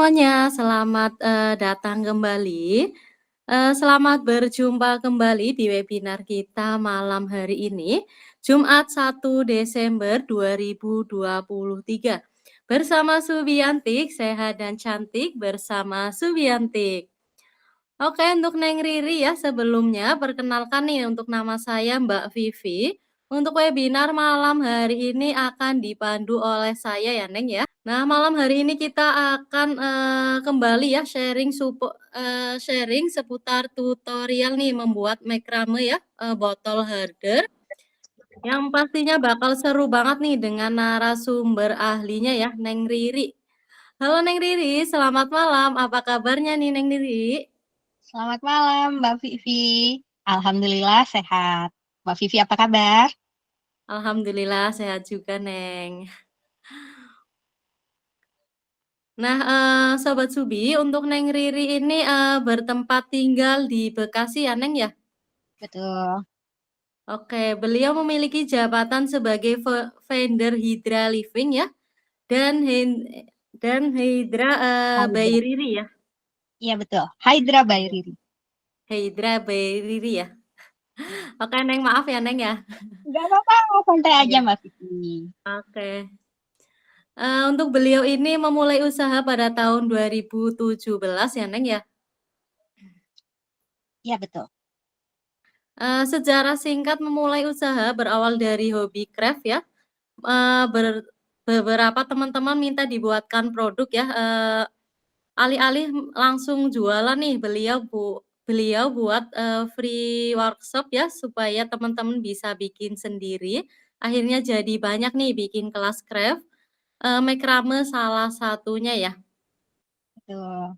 semuanya, selamat, datang kembali. Selamat berjumpa kembali di webinar kita malam hari ini, Jumat 1 Desember 2023. Bersama Subiantik, sehat dan cantik bersama Subiantik. Oke, untuk Neng Riri ya, sebelumnya perkenalkan nih untuk nama saya Mbak Vivi. Untuk webinar malam hari ini akan dipandu oleh saya ya, Neng ya. Nah, malam hari ini kita akan, kembali ya sharing seputar tutorial nih membuat macrame ya, botol herder, yang pastinya bakal seru banget nih dengan narasumber ahlinya ya, Neng Riri. Halo Neng Riri, selamat malam, apa kabarnya nih Neng Riri? Selamat malam, Mbak Vivi. Alhamdulillah sehat. Mbak Vivi, apa kabar? Alhamdulillah sehat juga, Neng. Nah, Sobat Subi, untuk Neng Riri ini, bertempat tinggal di Bekasi ya, Neng ya? Betul. Oke, beliau memiliki jabatan sebagai vendor Hydra Living ya, dan Hydra, by Hydra. Riri ya? Iya, betul. Hydra by Iya, Riri. Hydra by Riri ya? Oke, Neng, maaf ya, Neng ya? Nggak apa-apa, santai aja, Iya, Mbak Vivi. oke. Untuk beliau ini memulai usaha pada tahun 2017 ya, Neng ya? Iya, betul. Sejarah singkat memulai usaha berawal dari hobi craft ya, beberapa teman-teman minta dibuatkan produk ya, alih-alih langsung jualan nih beliau buat, free workshop ya supaya teman-teman bisa bikin sendiri. Akhirnya jadi banyak nih bikin kelas craft, macrame salah satunya ya. Betul.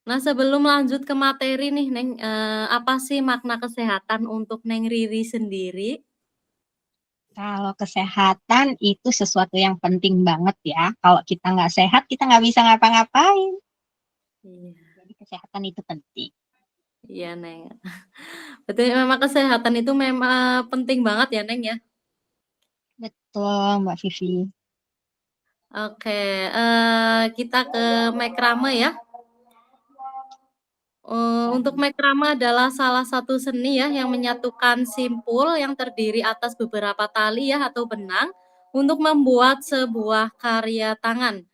Nah, sebelum lanjut ke materi nih Neng, apa sih makna kesehatan untuk Neng Riri sendiri? Kalau kesehatan itu sesuatu yang penting banget ya. Kalau kita nggak sehat, kita nggak bisa ngapa-ngapain. Iya. Jadi kesehatan itu penting. Iya, Neng. Betul, memang kesehatan itu memang penting banget ya, Neng, ya? Betul, Mbak Vivi. Oke, kita ke macrame ya. Untuk Baik. macrame adalah salah satu seni ya yang menyatukan simpul yang terdiri atas beberapa tali ya atau benang untuk membuat sebuah karya tangan.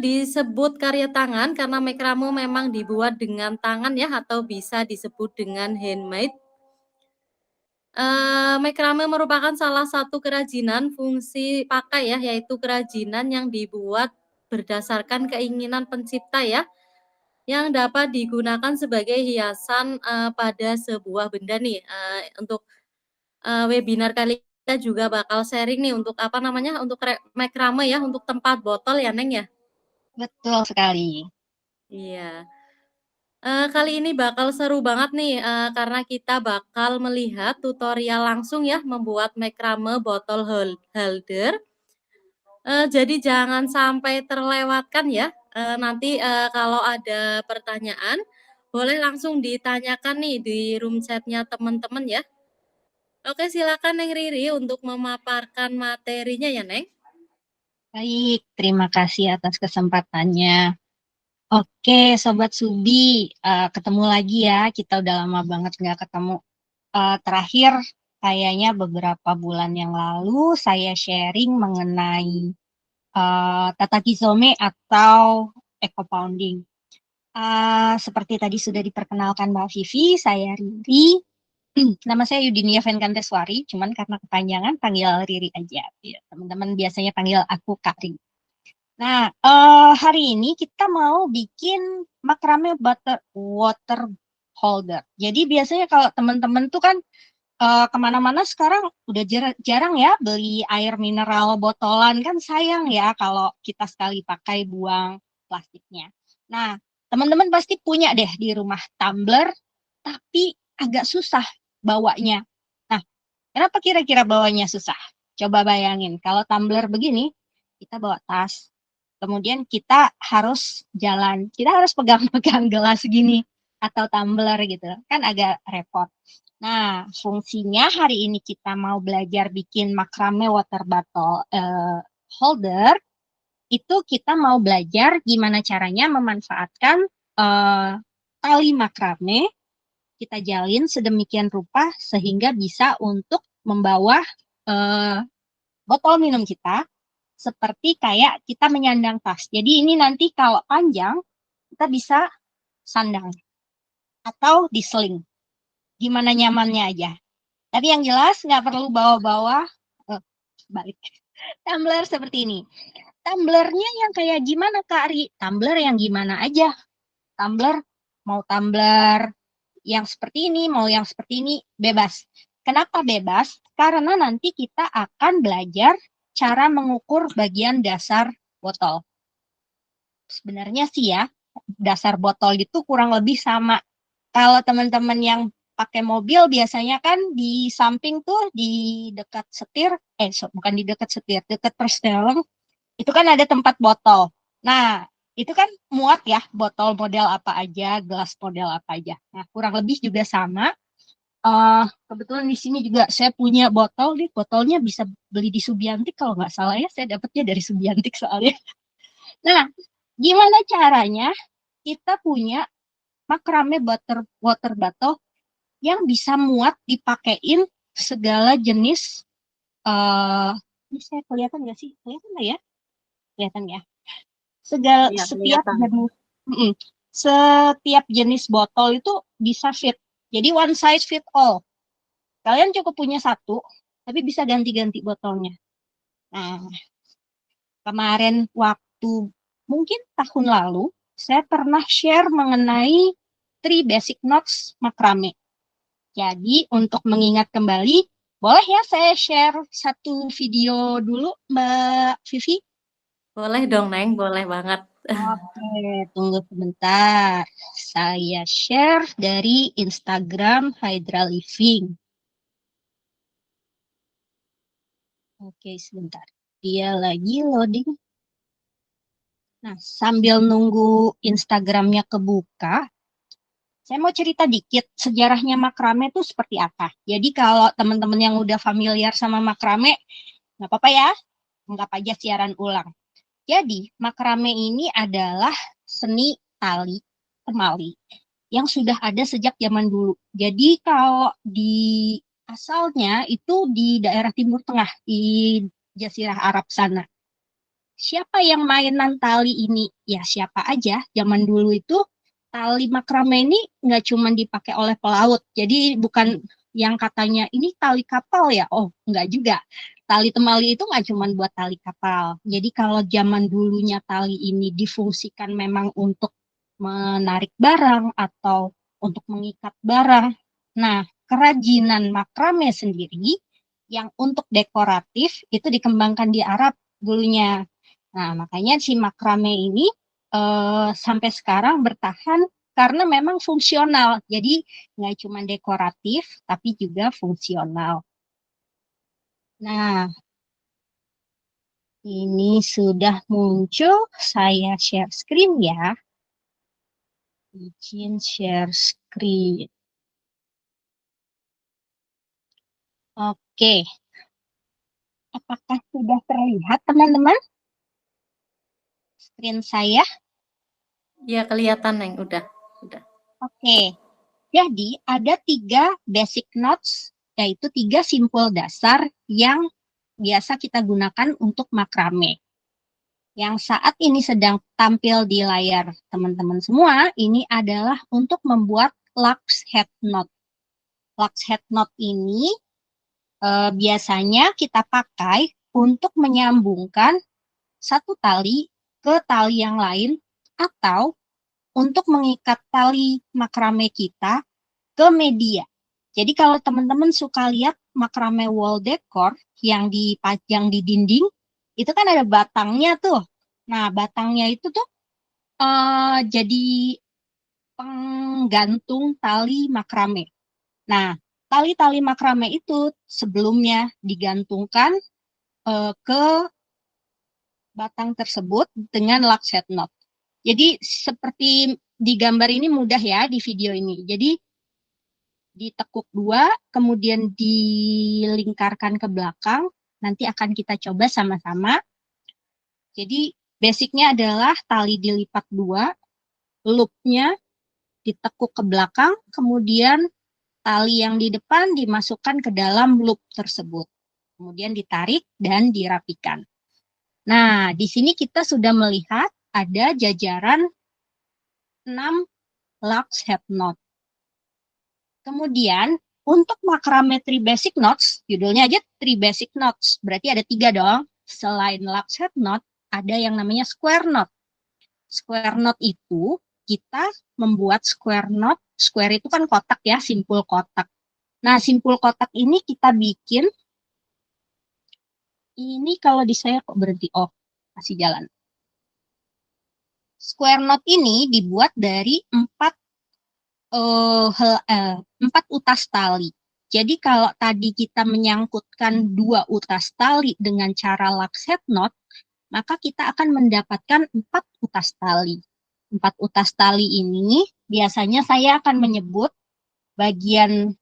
Disebut karya tangan karena macrame memang dibuat dengan tangan ya atau bisa disebut dengan handmade. Macrame merupakan salah satu kerajinan fungsi pakai ya, yaitu kerajinan yang dibuat berdasarkan keinginan pencipta ya, yang dapat digunakan sebagai hiasan, pada sebuah benda nih. Untuk, webinar kali kita juga bakal sharing nih untuk apa namanya, untuk macrame ya, untuk tempat botol ya, Neng, ya? Betul sekali. Iya. Kali ini bakal seru banget nih, karena kita bakal melihat tutorial langsung ya membuat macrame botol holder. Jadi jangan sampai terlewatkan ya. Nanti, kalau ada pertanyaan, boleh langsung ditanyakan nih di room chat-nya teman-teman ya. Oke, silakan Neng Riri untuk memaparkan materinya ya, Neng. Baik, terima kasih atas kesempatannya. Oke, Sobat Subi, ketemu lagi ya. Kita udah lama banget nggak ketemu. Terakhir, kayaknya beberapa bulan yang lalu, saya sharing mengenai Tata Kizome atau Eco Pounding. Seperti tadi sudah diperkenalkan Mbak Vivi, saya Riri. Nama saya Yudinia Venkanteswari, cuman karena kepanjangan panggil Riri aja. Ya, teman-teman biasanya panggil aku Kak Riri. Nah, hari ini kita mau bikin makrame water holder. Jadi biasanya kalau teman-teman tuh kan kemana-mana sekarang udah jarang ya beli air mineral botolan, kan sayang ya kalau kita sekali pakai buang plastiknya. Nah, teman-teman pasti punya deh di rumah tumbler, tapi agak susah bawanya. Nah, kenapa kira-kira bawanya susah? Coba bayangin, kalau tumbler begini, kita bawa tas, kemudian kita harus jalan, kita harus pegang-pegang gelas gini atau tumbler gitu, kan agak repot. Nah, fungsinya hari ini kita mau belajar bikin makrame water bottle holder. itu kita mau belajar gimana caranya memanfaatkan tali makrame, kita jalin sedemikian rupa sehingga bisa untuk membawa botol minum kita seperti kayak kita menyandang tas. Jadi ini nanti kalau panjang, kita bisa sandang atau diseling. Gimana nyamannya aja. Tapi yang jelas nggak perlu bawa-bawa balik tumbler seperti ini. Tumblernya yang kayak gimana Kak Ri? Tumbler yang gimana aja. Tumbler mau tumbler yang seperti ini, mau yang seperti ini, bebas. Kenapa bebas? Karena nanti kita akan belajar cara mengukur bagian dasar botol. Sebenarnya sih ya, dasar botol itu kurang lebih sama. Kalau teman-teman yang pakai mobil biasanya kan di samping tuh di dekat setir, bukan di dekat setir, dekat persneling, itu kan ada tempat botol. Nah, itu kan muat ya, botol model apa aja, gelas model apa aja. Nah, kurang lebih juga sama. Kebetulan di sini juga saya punya botol nih, botolnya bisa beli di Subiantik kalau nggak salah ya, saya dapatnya dari Subiantik soalnya. Nah, gimana caranya kita punya makrame water bottle yang bisa muat dipakein segala jenis. Ini saya kelihatan nggak sih? Kelihatan nggak ya? Kelihatan ya. Setiap jenis botol itu bisa fit. Jadi one size fit all. Kalian cukup punya satu, tapi bisa ganti-ganti botolnya. Nah, kemarin waktu mungkin tahun lalu, saya pernah share mengenai 3 basic knots makrame. Jadi untuk mengingat kembali, boleh ya saya share satu video dulu Mbak Vivi? Boleh dong, Neng, boleh banget. Oke, tunggu sebentar. Saya share dari Instagram Hydra Living. Oke, sebentar. Dia lagi loading. Nah, sambil nunggu Instagramnya kebuka, saya mau cerita dikit sejarahnya makrame itu seperti apa. Jadi kalau teman-teman yang udah familiar sama makrame, nggak apa-apa ya, anggap aja siaran ulang. Jadi makrame ini adalah seni tali temali yang sudah ada sejak zaman dulu. Jadi kalau di asalnya itu di daerah Timur Tengah, di Jazirah Arab sana. Siapa yang mainan tali ini? Ya siapa aja. Zaman dulu itu tali makrame ini nggak cuma dipakai oleh pelaut. Jadi bukan yang katanya ini tali kapal ya. Oh, nggak juga. Tali temali itu nggak cuma buat tali kapal. Jadi kalau zaman dulunya tali ini difungsikan memang untuk menarik barang atau untuk mengikat barang. Nah, kerajinan makrame sendiri yang untuk dekoratif itu dikembangkan di Arab dulunya. Nah, makanya si makrame ini sampai sekarang bertahan karena memang fungsional. Jadi nggak cuma dekoratif, tapi juga fungsional. Nah, ini sudah muncul. Saya share screen ya. Izin share screen. Oke. Apakah sudah terlihat teman-teman screen saya? Ya, kelihatan, Neng. Udah. Oke. Jadi ada 3 basic knots, yaitu 3 simpul dasar yang biasa kita gunakan untuk makrame. Yang saat ini sedang tampil di layar teman-teman semua, ini adalah untuk membuat lux head knot. Lux head knot ini biasanya kita pakai untuk menyambungkan satu tali ke tali yang lain atau untuk mengikat tali makrame kita ke media. Jadi kalau teman-teman suka lihat makrame wall decor yang dipajang di dinding, itu kan ada batangnya tuh. Nah, batangnya itu tuh jadi penggantung tali makrame. Nah, tali-tali makrame itu sebelumnya digantungkan ke batang tersebut dengan laxet knot. Jadi seperti di gambar ini mudah ya di video ini. Jadi ditekuk 2, kemudian dilingkarkan ke belakang. Nanti akan kita coba sama-sama. Jadi Basicnya adalah tali dilipat 2, loopnya ditekuk ke belakang, kemudian tali yang di depan dimasukkan ke dalam loop tersebut. Kemudian ditarik dan dirapikan. Nah, di sini kita sudah melihat ada jajaran 6 lux head knot. Kemudian untuk makrame 3 basic knots, judulnya aja 3 basic knots, berarti ada 3 dong. Selain lux head knot, ada yang namanya square knot. Square knot itu kita membuat square knot, square itu kan kotak ya, simpul kotak. Nah, simpul kotak ini kita bikin, ini kalau di saya kok berhenti, oh masih jalan. Square knot ini dibuat dari 4 utas tali. Jadi kalau tadi kita menyangkutkan 2 utas tali dengan cara lux head knot, maka kita akan mendapatkan 4 utas tali. 4 utas tali ini biasanya saya akan menyebut bagian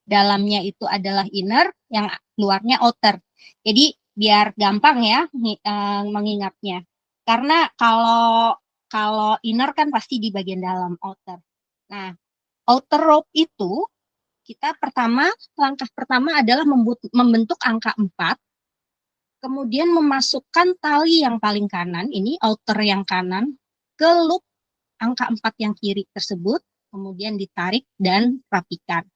dalamnya itu adalah inner, yang luarnya outer. Jadi biar gampang ya mengingatnya. Karena kalau inner kan pasti di bagian dalam, outer. Nah, outer rope itu kita langkah pertama adalah membentuk angka 4, kemudian memasukkan tali yang paling kanan, ini outer yang kanan, ke loop angka 4 yang kiri tersebut, kemudian ditarik dan rapikan.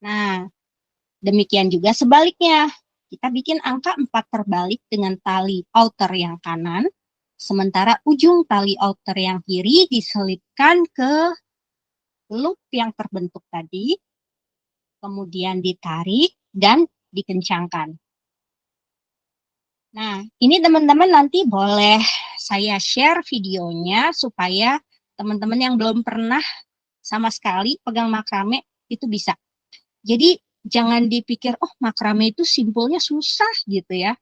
Nah, demikian juga sebaliknya. Kita bikin angka 4 terbalik dengan tali outer yang kanan, sementara ujung tali outer yang kiri diselipkan ke loop yang terbentuk tadi, kemudian ditarik dan dikencangkan. Nah, ini teman-teman nanti boleh saya share videonya supaya teman-teman yang belum pernah sama sekali pegang makrame itu bisa. Jadi jangan dipikir, oh makrame itu simpulnya susah gitu ya.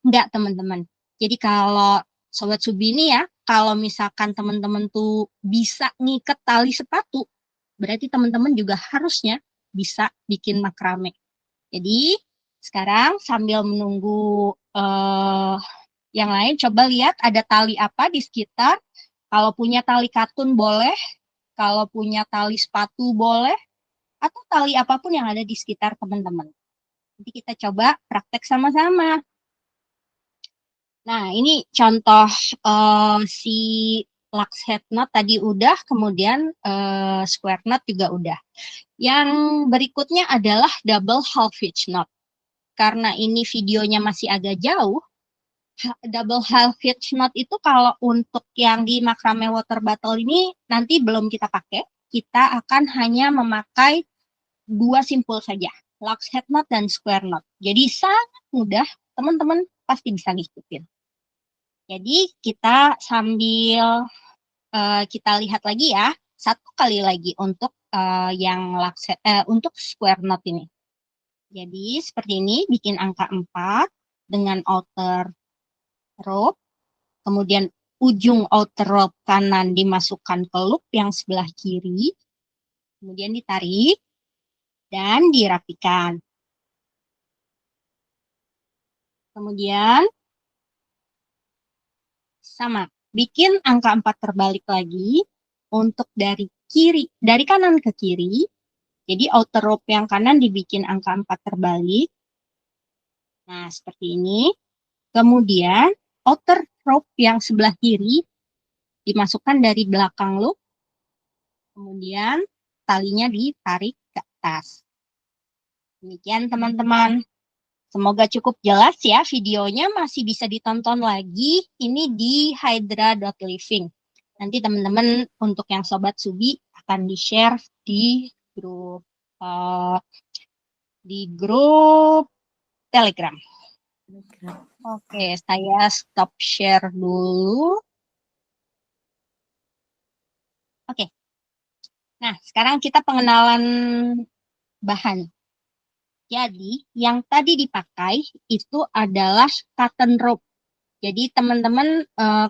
Enggak teman-teman. Jadi kalau Sobat Subi ini ya, kalau misalkan teman-teman tuh bisa ngiket tali sepatu, berarti teman-teman juga harusnya bisa bikin makrame. Jadi sekarang sambil menunggu yang lain, coba lihat ada tali apa di sekitar. Kalau punya tali katun boleh, kalau punya tali sepatu boleh, atau tali apapun yang ada di sekitar teman-teman. Nanti kita coba praktek sama-sama. Nah, ini contoh si lux head knot tadi udah, kemudian square knot juga udah. Yang berikutnya adalah double half hitch knot. Karena ini videonya masih agak jauh, double half hitch knot itu kalau untuk yang di makrame water bottle ini nanti belum kita pakai. Kita akan hanya memakai 2 simpul saja, lux head knot dan square knot. Jadi sangat mudah, teman-teman pasti bisa ngikutin. Jadi kita sambil kita lihat lagi ya, satu kali lagi untuk yang untuk square knot ini. Jadi seperti ini, bikin angka 4 dengan outer rope, kemudian ujung outer rope kanan dimasukkan ke loop yang sebelah kiri, kemudian ditarik dan dirapikan. Kemudian sama, bikin angka 4 terbalik lagi untuk dari kanan ke kiri. Jadi outer rope yang kanan dibikin angka 4 terbalik. Nah, seperti ini. Kemudian outer rope yang sebelah kiri dimasukkan dari belakang loop. Kemudian talinya ditarik ke atas. Demikian teman-teman. Semoga cukup jelas ya videonya, masih bisa ditonton lagi. Ini di hydra.living. Nanti teman-teman untuk yang Sobat Subi akan di-share di grup Telegram. Oke, saya stop share dulu. Oke. Nah, sekarang kita pengenalan bahan. Jadi, yang tadi dipakai itu adalah cotton rope. Jadi, teman-teman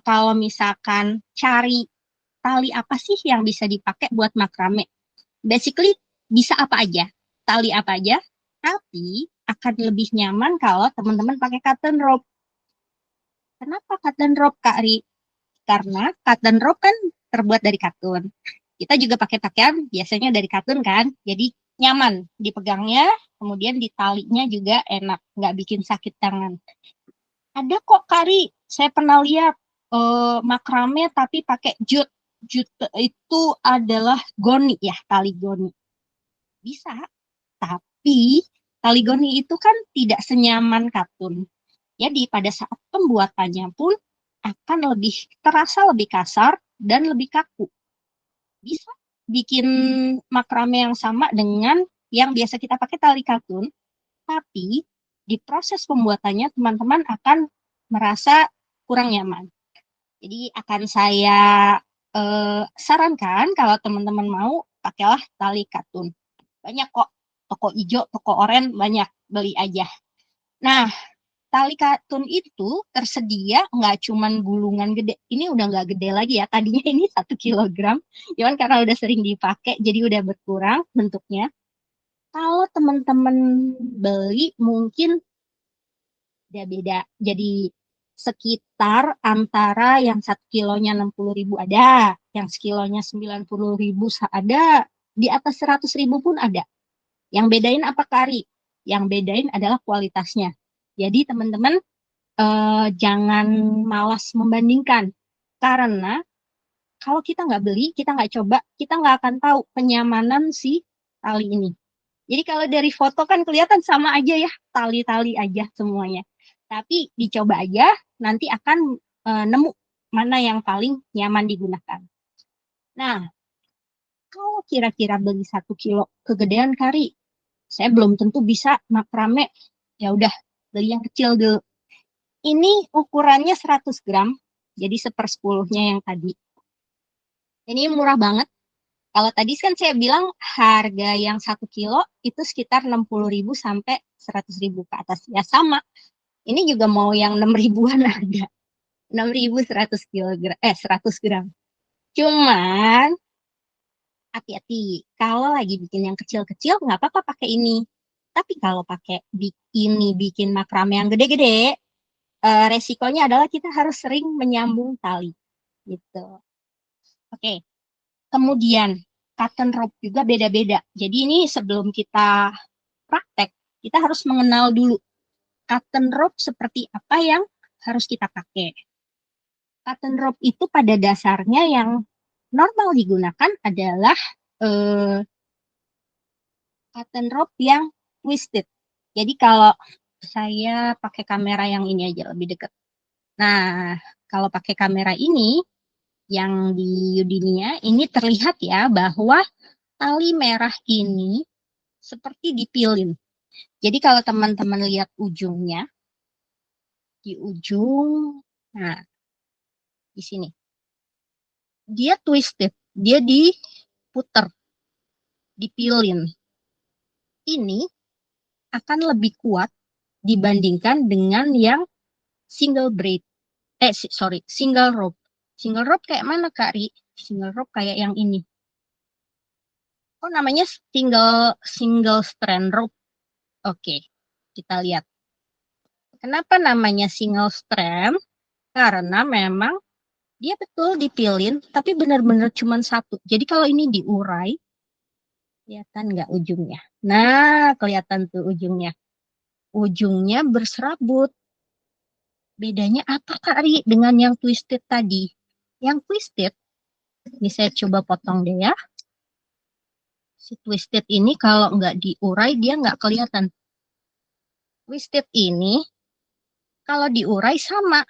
kalau misalkan cari tali apa sih yang bisa dipakai buat makrame, basically bisa apa aja, tali apa aja, tapi akan lebih nyaman kalau teman-teman pakai cotton rope. Kenapa cut dan rope, Kak Ri? Karena cut dan rope kan terbuat dari katun. Kita juga pakai pakaian biasanya dari katun kan, jadi nyaman dipegangnya, kemudian di talinya juga enak, nggak bikin sakit tangan. Ada kok Kari, saya pernah lihat makrame tapi pakai jute. Jute itu adalah goni ya, tali goni. Bisa, tapi tali goni itu kan tidak senyaman katun. Jadi pada saat pembuatannya pun akan lebih terasa lebih kasar dan lebih kaku. Bisa bikin makrame yang sama dengan yang biasa kita pakai tali katun, tapi di proses pembuatannya teman-teman akan merasa kurang nyaman. Jadi akan saya sarankan kalau teman-teman mau pakailah tali katun. Banyak kok, toko hijau, toko oranye banyak, beli aja. Nah, tali katun itu tersedia nggak cuman gulungan gede. Ini udah nggak gede lagi ya. Tadinya ini 1 kilogram. Cuman karena udah sering dipakai, jadi udah berkurang bentuknya. Kalau teman-teman beli mungkin udah beda. Jadi sekitar antara yang 1 kilonya 60.000 ada, yang sekilonya 90.000 ada, di atas 100.000 pun ada. Yang bedain apa Kari? Yang bedain adalah kualitasnya. Jadi teman-teman jangan malas membandingkan. Karena kalau kita nggak beli, kita nggak coba, kita nggak akan tahu kenyamanan si tali ini. Jadi kalau dari foto kan kelihatan sama aja ya, tali-tali aja semuanya. Tapi dicoba aja, nanti akan nemu mana yang paling nyaman digunakan. Nah, kalau kira-kira beli 1 kilo kegedean Kari, saya belum tentu bisa makrame. Ya udah, beli yang kecil dulu. Ini ukurannya 100 gram, jadi 1/10-nya yang tadi. Ini murah banget. Kalau tadi kan saya bilang harga yang 1 kilo itu sekitar 60.000 sampai 100.000 ke atas. Ya sama. Ini juga mau yang 6 ribuan ada. 6.100 kilogram, 100 gram. Cuman hati-hati. Kalau lagi bikin yang kecil-kecil nggak apa-apa pakai ini. Tapi kalau pakai ini bikin makrame yang gede-gede, resikonya adalah kita harus sering menyambung tali. Gitu. Oke. Kemudian cotton rope juga beda-beda. Jadi ini sebelum kita praktek, kita harus mengenal dulu cotton rope seperti apa yang harus kita pakai. Cotton rope itu pada dasarnya yang normal digunakan adalah cotton rope yang twisted. Jadi kalau saya pakai kamera yang ini aja lebih dekat. Nah, kalau pakai kamera ini yang di Udinia ini terlihat ya bahwa tali merah ini seperti dipilin. Jadi kalau teman-teman lihat ujungnya, di ujung, nah di sini, dia twisted, dia diputer, dipilin. Ini akan lebih kuat dibandingkan dengan yang single braid. Single rope. Single rope kayak mana Kak Ri? Single rope kayak yang ini. Oh, namanya single strand rope. Oke, kita lihat. Kenapa namanya single strand? Karena memang dia betul dipilin, tapi benar-benar cuma satu. Jadi kalau ini diurai, kelihatan nggak ujungnya? Nah, kelihatan tuh ujungnya. Ujungnya berserabut. Bedanya apa Kak Ri dengan yang twisted tadi? Yang twisted, ini saya coba potong deh ya. Si twisted ini kalau nggak diurai, dia nggak kelihatan. Twisted ini, kalau diurai sama.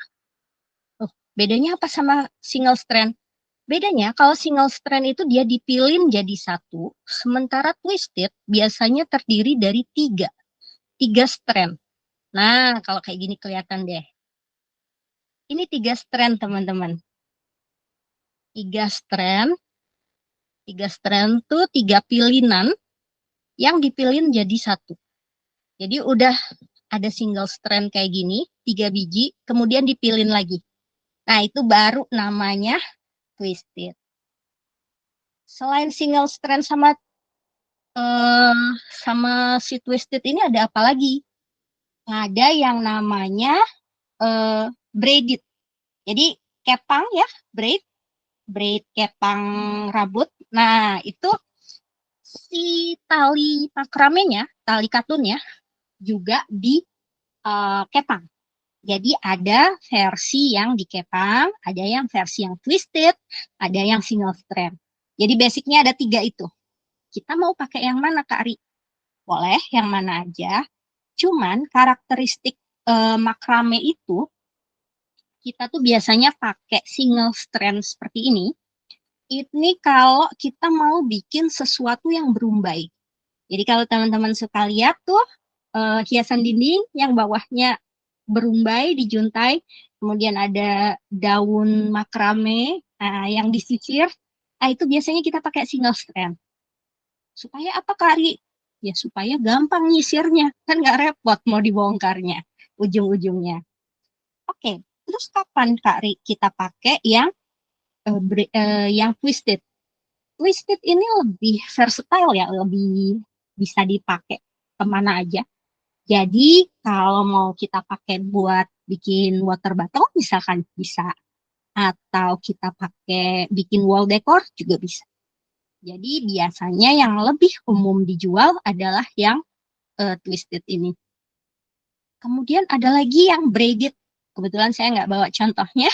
Oh, bedanya apa sama single strand? Bedanya kalau single strand itu dia dipilin jadi satu, sementara twisted biasanya terdiri dari tiga strand. Nah, kalau kayak gini kelihatan deh. Ini 3 strand teman-teman. 3 strand. 3 strand tuh 3 pilinan yang dipilin jadi satu. Jadi udah ada single strand kayak gini, 3 biji, kemudian dipilin lagi. Nah, itu baru namanya twisted. Selain single strand sama si twisted ini ada apa lagi? Ada yang namanya braided. Jadi kepang ya, braid kepang rambut. Nah, itu si tali makramenya, tali katunnya juga di kepang. Jadi ada versi yang dikepang, ada yang versi yang twisted, ada yang single strand. Jadi basicnya ada 3 itu. Kita mau pakai yang mana, Kak Ri? Boleh yang mana aja. Cuman karakteristik makrame itu, kita tuh biasanya pakai single strand seperti ini. Ini kalau kita mau bikin sesuatu yang berumbai. Jadi kalau teman-teman suka lihat tuh hiasan dinding yang bawahnya berumbai, dijuntai, kemudian ada daun makrame yang disisir, itu biasanya kita pakai single strand. Supaya apa, Kari? Ya supaya gampang nyisirnya, kan nggak repot mau dibongkarnya ujung-ujungnya. Oke, terus kapan, Kari, kita pakai yang twisted? Twisted ini lebih versatile ya, lebih bisa dipakai kemana aja. Jadi kalau mau kita pakai buat bikin water bottle misalkan bisa. Atau kita pakai bikin wall decor juga bisa. Jadi biasanya yang lebih umum dijual adalah yang twisted ini. Kemudian ada lagi yang braided. Kebetulan saya nggak bawa contohnya.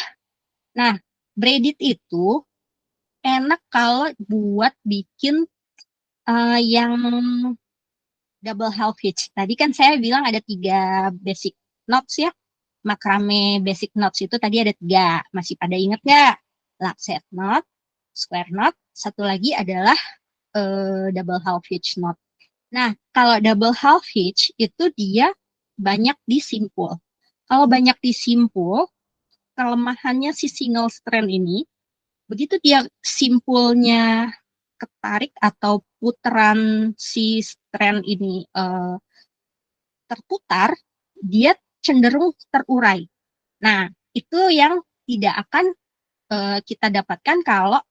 Nah, braided itu enak kalau buat bikin yang double half hitch. Tadi kan saya bilang ada 3 basic knots ya. Makrame basic knots itu tadi ada 3. Masih pada ingat nggak? Lancet knot, square knot, satu lagi adalah double half hitch knot. Nah, kalau double half hitch itu dia banyak disimpul. Kalau banyak disimpul, kelemahannya si single strand ini, begitu dia simpulnya ketarik atau putaran si strand ini terputar, dia cenderung terurai. Nah, itu yang tidak akan kita dapatkan kalau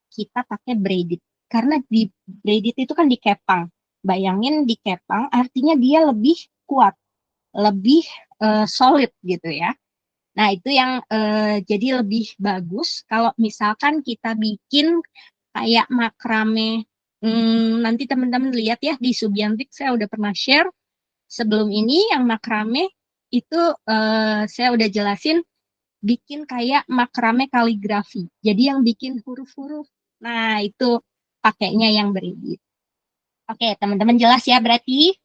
kita pakai braided. Karena di braided itu kan dikepang. Bayangin dikepang artinya dia lebih kuat, lebih solid gitu ya. Nah, itu yang jadi lebih bagus kalau misalkan kita bikin kayak makrame. Nanti teman-teman lihat ya di Subiantik saya udah pernah share sebelum ini yang makrame itu saya udah jelasin bikin kayak makrame kaligrafi. Jadi yang bikin huruf-huruf. Nah, itu pakainya yang braided. Oke, teman-teman jelas ya berarti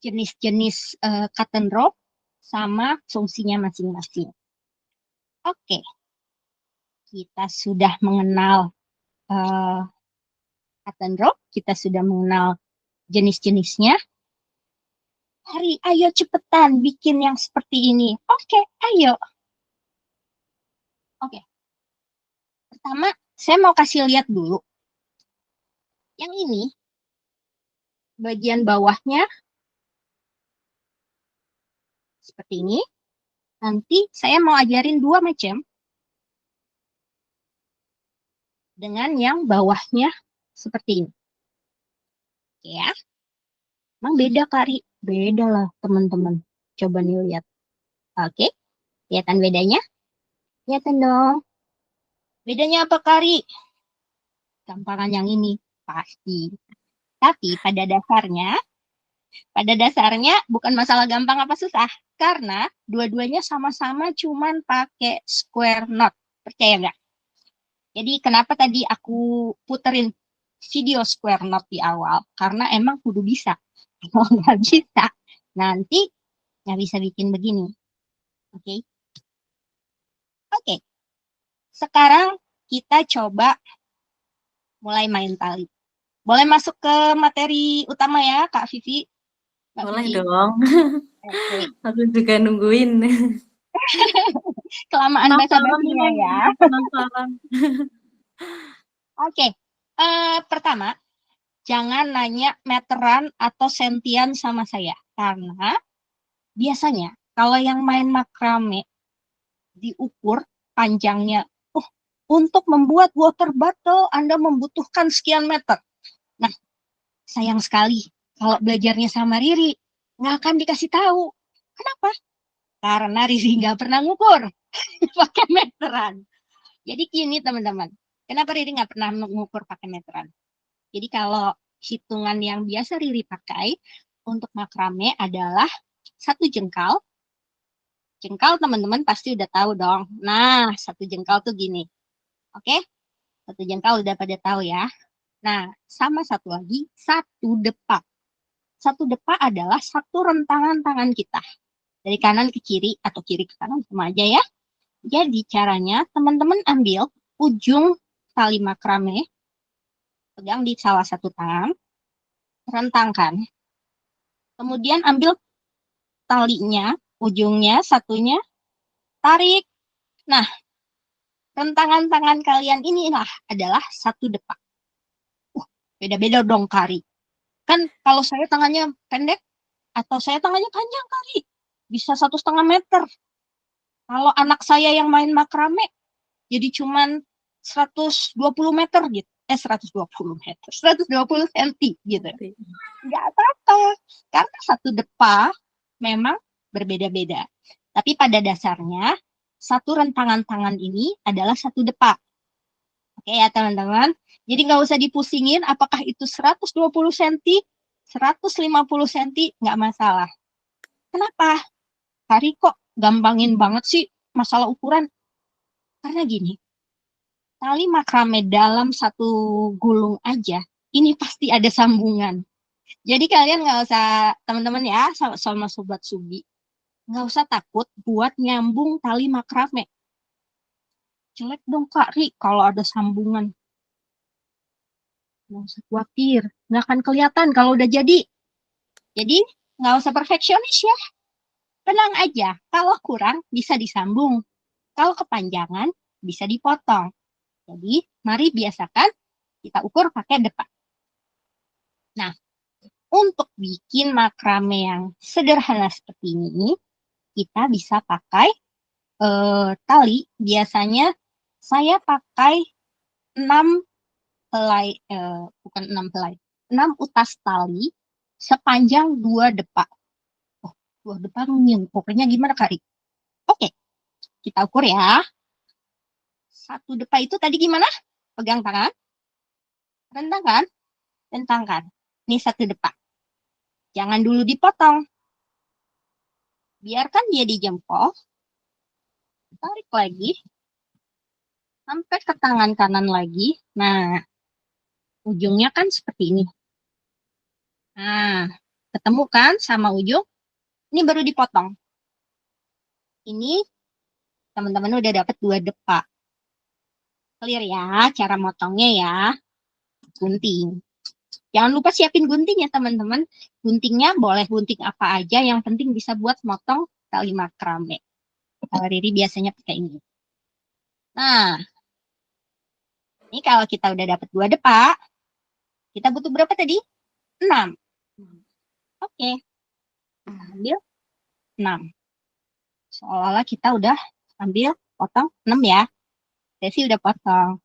jenis-jenis cotton rope sama fungsinya masing-masing. Oke, kita sudah mengenal cotton rope, kita sudah mengenal jenis-jenisnya. Hari, ayo cepetan bikin yang seperti ini. Oke, ayo. Oke, pertama saya mau kasih lihat dulu. Yang ini, bagian bawahnya seperti ini. Nanti saya mau ajarin 2 macam. Dengan yang bawahnya seperti ini. Oke ya. Emang beda, Kari? Beda lah, teman-teman. Coba nih lihat. Oke, kelihatan bedanya? Kelihatan dong. Bedanya apa, Kari? Gampangan yang ini, pasti. Tapi pada dasarnya bukan masalah gampang apa susah. Karena dua-duanya sama-sama cuman pakai square knot. Percaya nggak? Jadi kenapa tadi aku puterin video square knot di awal? Karena emang kudu bisa. Kalau nggak bisa, nanti nggak bisa bikin begini. Oke? Oke. Sekarang kita coba mulai main tali. Boleh masuk ke materi utama ya, Kak Vivi? Kak Boleh Vivi? dong. Oke. Aku juga nungguin. Kelamaan basa-basinya ya. Penasaran. Oke. Pertama, jangan nanya meteran atau sentian sama saya. Karena biasanya kalau yang main makrame diukur panjangnya. Untuk membuat water bottle Anda membutuhkan sekian meter. Nah, sayang sekali kalau belajarnya sama Riri nggak akan dikasih tahu. Kenapa? Karena Riri nggak pernah ngukur pakai meteran. Jadi gini teman-teman, kenapa Riri nggak pernah ngukur pakai meteran? Jadi kalau hitungan yang biasa Riri pakai untuk makrame adalah 1 jengkal. Jengkal teman-teman pasti udah tahu dong. Nah, 1 jengkal tuh gini. Oke? 1 jengkal udah pada tahu ya. Nah, sama satu lagi, 1 depa. 1 depa adalah 1 rentangan tangan kita. Dari kanan ke kiri atau kiri ke kanan sama aja ya. Jadi caranya teman-teman ambil ujung tali makrame, pegang di salah satu tangan, rentangkan. Kemudian ambil talinya, ujungnya satunya, tarik. Nah, rentangan tangan kalian inilah adalah 1 depa. Beda-beda dong Kari. Kan kalau saya tangannya pendek atau saya tangannya panjang Kari, bisa 1,5 meter. Kalau anak saya yang main makrame, jadi cuman 120 meter gitu. 120 meter, 120 cm gitu. Nggak apa-apa, karena 1 depa memang berbeda-beda. Tapi pada dasarnya, 1 rentangan tangan ini adalah 1 depa. Oke ya teman-teman. Jadi nggak usah dipusingin apakah itu 120 cm, 150 cm, nggak masalah. Kenapa? Kari kok gampangin banget sih masalah ukuran? Karena gini, tali makrame dalam satu gulung aja, ini pasti ada sambungan. Jadi kalian nggak usah, teman-teman ya, sama Sobat Subi, nggak usah takut buat nyambung tali makrame. Jelek dong Kak Ri kalau ada sambungan. Nggak usah khawatir, nggak akan kelihatan kalau udah jadi. Jadi nggak usah perfeksionis ya. Tenang aja, kalau kurang bisa disambung. Kalau kepanjangan bisa dipotong. Jadi mari biasakan kita ukur pakai depa. Nah, untuk bikin makrame yang sederhana seperti ini, kita bisa pakai tali. Biasanya saya pakai 6 helai, bukan 6 helai, 6 utas tali sepanjang 2 depa. Oh, 2 depa pokoknya gimana Kak Ri? Oke, kita ukur ya. 1 depa itu tadi gimana? Pegang tangan, rentangkan, rentangkan. Ini 1 depa. Jangan dulu dipotong. Biarkan dia dijempol. Tarik lagi. Sampai ke tangan kanan lagi. Nah, ujungnya kan seperti ini. Nah, ketemu kan sama ujung? Ini baru dipotong. Ini teman-teman udah dapat 2 depa. Clear ya cara motongnya ya. Gunting. Jangan lupa siapin gunting ya teman-teman. Guntingnya boleh gunting apa aja, yang penting bisa buat motong tali makrame. Kalau Riri biasanya pakai ini. Nah, ini kalau kita udah dapat 2 depa, kita butuh berapa tadi? 6. Oke. Ambil 6. Seolah-olah kita udah ambil potong 6 ya. Saya sih udah potong.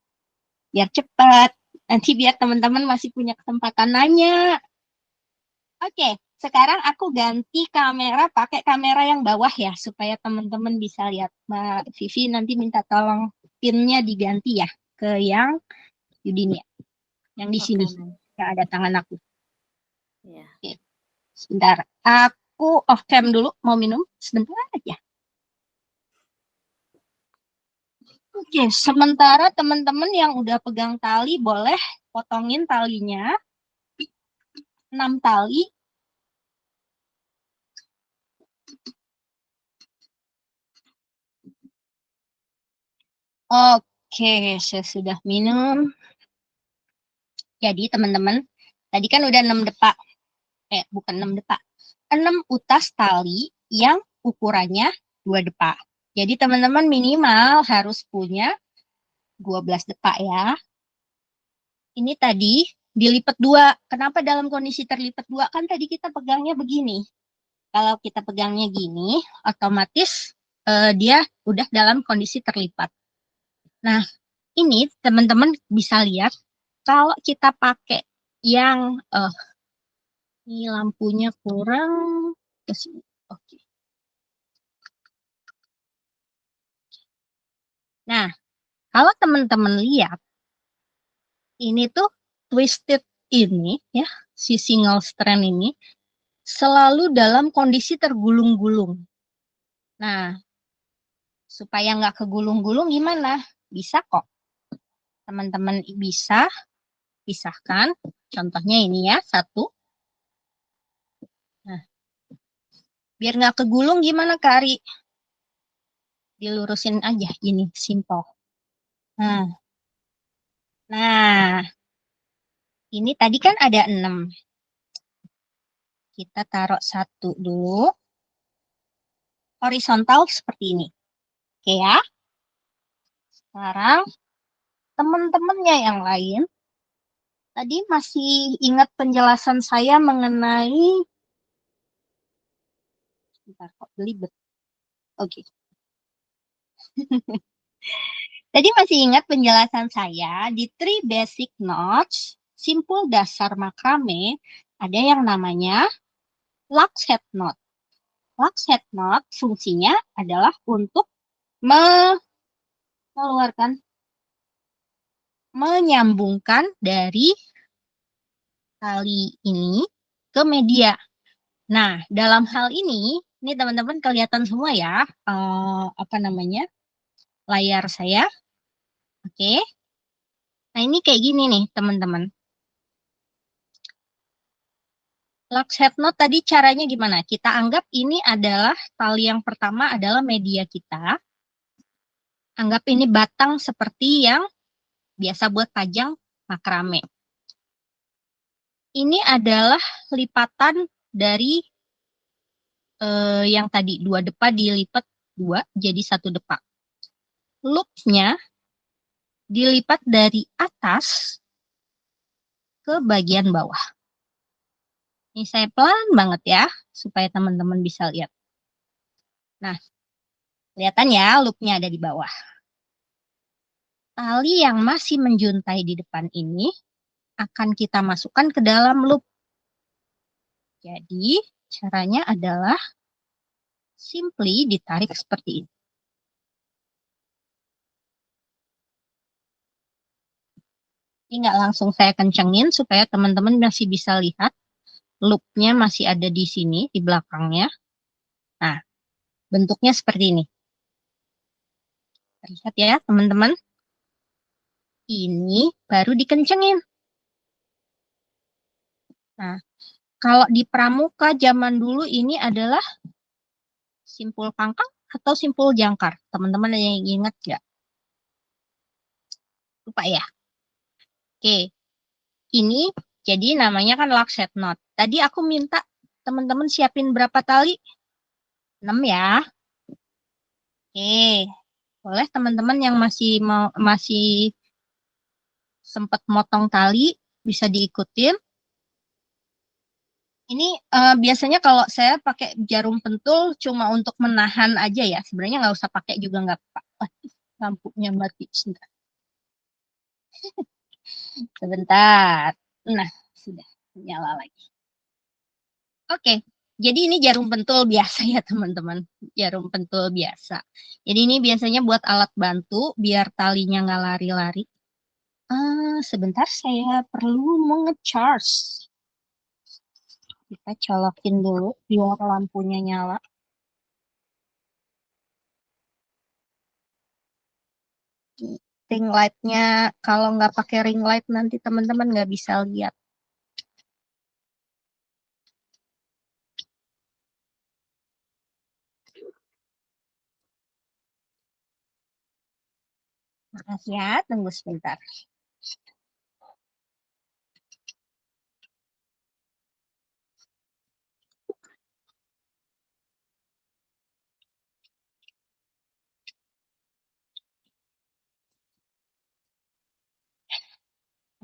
Biar cepat. Nanti biar teman-teman masih punya kesempatan nanya. Oke, sekarang aku ganti kamera pakai kamera yang bawah ya, supaya teman-teman bisa lihat. Mbak Vivi nanti minta tolong pinnya diganti ya ke yang Yudin ya, yang di sini, yang ada tangan aku. Ya. Oke, sebentar. Aku off cam dulu, mau minum sebentar aja. Oke, sementara teman-teman yang udah pegang tali boleh potongin talinya. 6 tali. Oke, saya sudah minum. Jadi teman-teman, tadi kan udah 6 depa. Bukan 6 depa. 6 utas tali yang ukurannya 2 depa. Jadi teman-teman minimal harus punya 12 depa ya. Ini tadi dilipat 2. Kenapa dalam kondisi terlipat 2? Kan tadi kita pegangnya begini. Kalau kita pegangnya gini, otomatis dia udah dalam kondisi terlipat. Nah, ini teman-teman bisa lihat kalau kita pakai yang ini lampunya kurang ke sini. Oke. Nah, kalau teman-teman lihat, ini tuh twisted ini ya, si single strand ini selalu dalam kondisi tergulung-gulung. Nah, supaya nggak kegulung-gulung gimana? Bisa kok. Teman-teman bisa pisahkan. Contohnya ini ya, satu. Nah, biar nggak kegulung gimana Kak Ari? Dilurusin aja, gini, simple. Nah, ini tadi kan ada 6. Kita taruh satu dulu. Horizontal seperti ini. Oke ya. Sekarang teman-temannya yang lain. Tadi masih ingat penjelasan saya mengenai... Bentar, kok belibet. Oke. Tadi masih ingat penjelasan saya di 3 basic notes, simpul dasar makame, ada yang namanya Lux head knot. Lux head knot fungsinya adalah untuk mengeluarkan, menyambungkan dari tali ini ke media. Nah, dalam hal ini teman-teman kelihatan semua ya, apa namanya, layar saya. Oke. Nah, ini kayak gini nih, teman-teman. Lux head knot tadi caranya gimana? Kita anggap ini adalah tali yang pertama adalah media kita. Anggap ini batang seperti yang biasa buat pajang makrame. Ini adalah lipatan dari yang tadi 2 depa dilipat 2 jadi 1 depa. Loopnya dilipat dari atas ke bagian bawah. Ini saya pelan banget ya, supaya teman-teman bisa lihat. Nah, kelihatan ya loopnya ada di bawah. Tali yang masih menjuntai di depan ini akan kita masukkan ke dalam loop. Jadi, caranya adalah simply ditarik seperti ini. Ini nggak langsung saya kencengin supaya teman-teman masih bisa lihat. Loopnya masih ada di sini, di belakangnya. Nah, bentuknya seperti ini. Lihat ya, teman-teman. Ini baru dikencengin. Nah, kalau di pramuka zaman dulu ini adalah simpul pangkal atau simpul jangkar. Teman-teman ada yang ingat nggak? Lupa ya? Oke, ini jadi namanya kan Lux head knot. Tadi aku minta teman-teman siapin berapa tali? 6 ya. Oke, boleh teman-teman yang masih sempat motong tali bisa diikutin. Ini biasanya kalau saya pakai jarum pentul cuma untuk menahan aja ya. Sebenarnya nggak usah pakai juga nggak apa-apa. Lampunya mati. Sebentar. Nah, sudah nyala lagi. Oke, jadi ini jarum pentul biasa ya teman-teman. Jarum pentul biasa. Jadi ini biasanya buat alat bantu biar talinya nggak lari-lari. Sebentar saya perlu menge-charge. Kita colokin dulu biar lampunya nyala. Ring light-nya, kalau nggak pakai ring light nanti teman-teman nggak bisa lihat. Makasih ya, tunggu sebentar.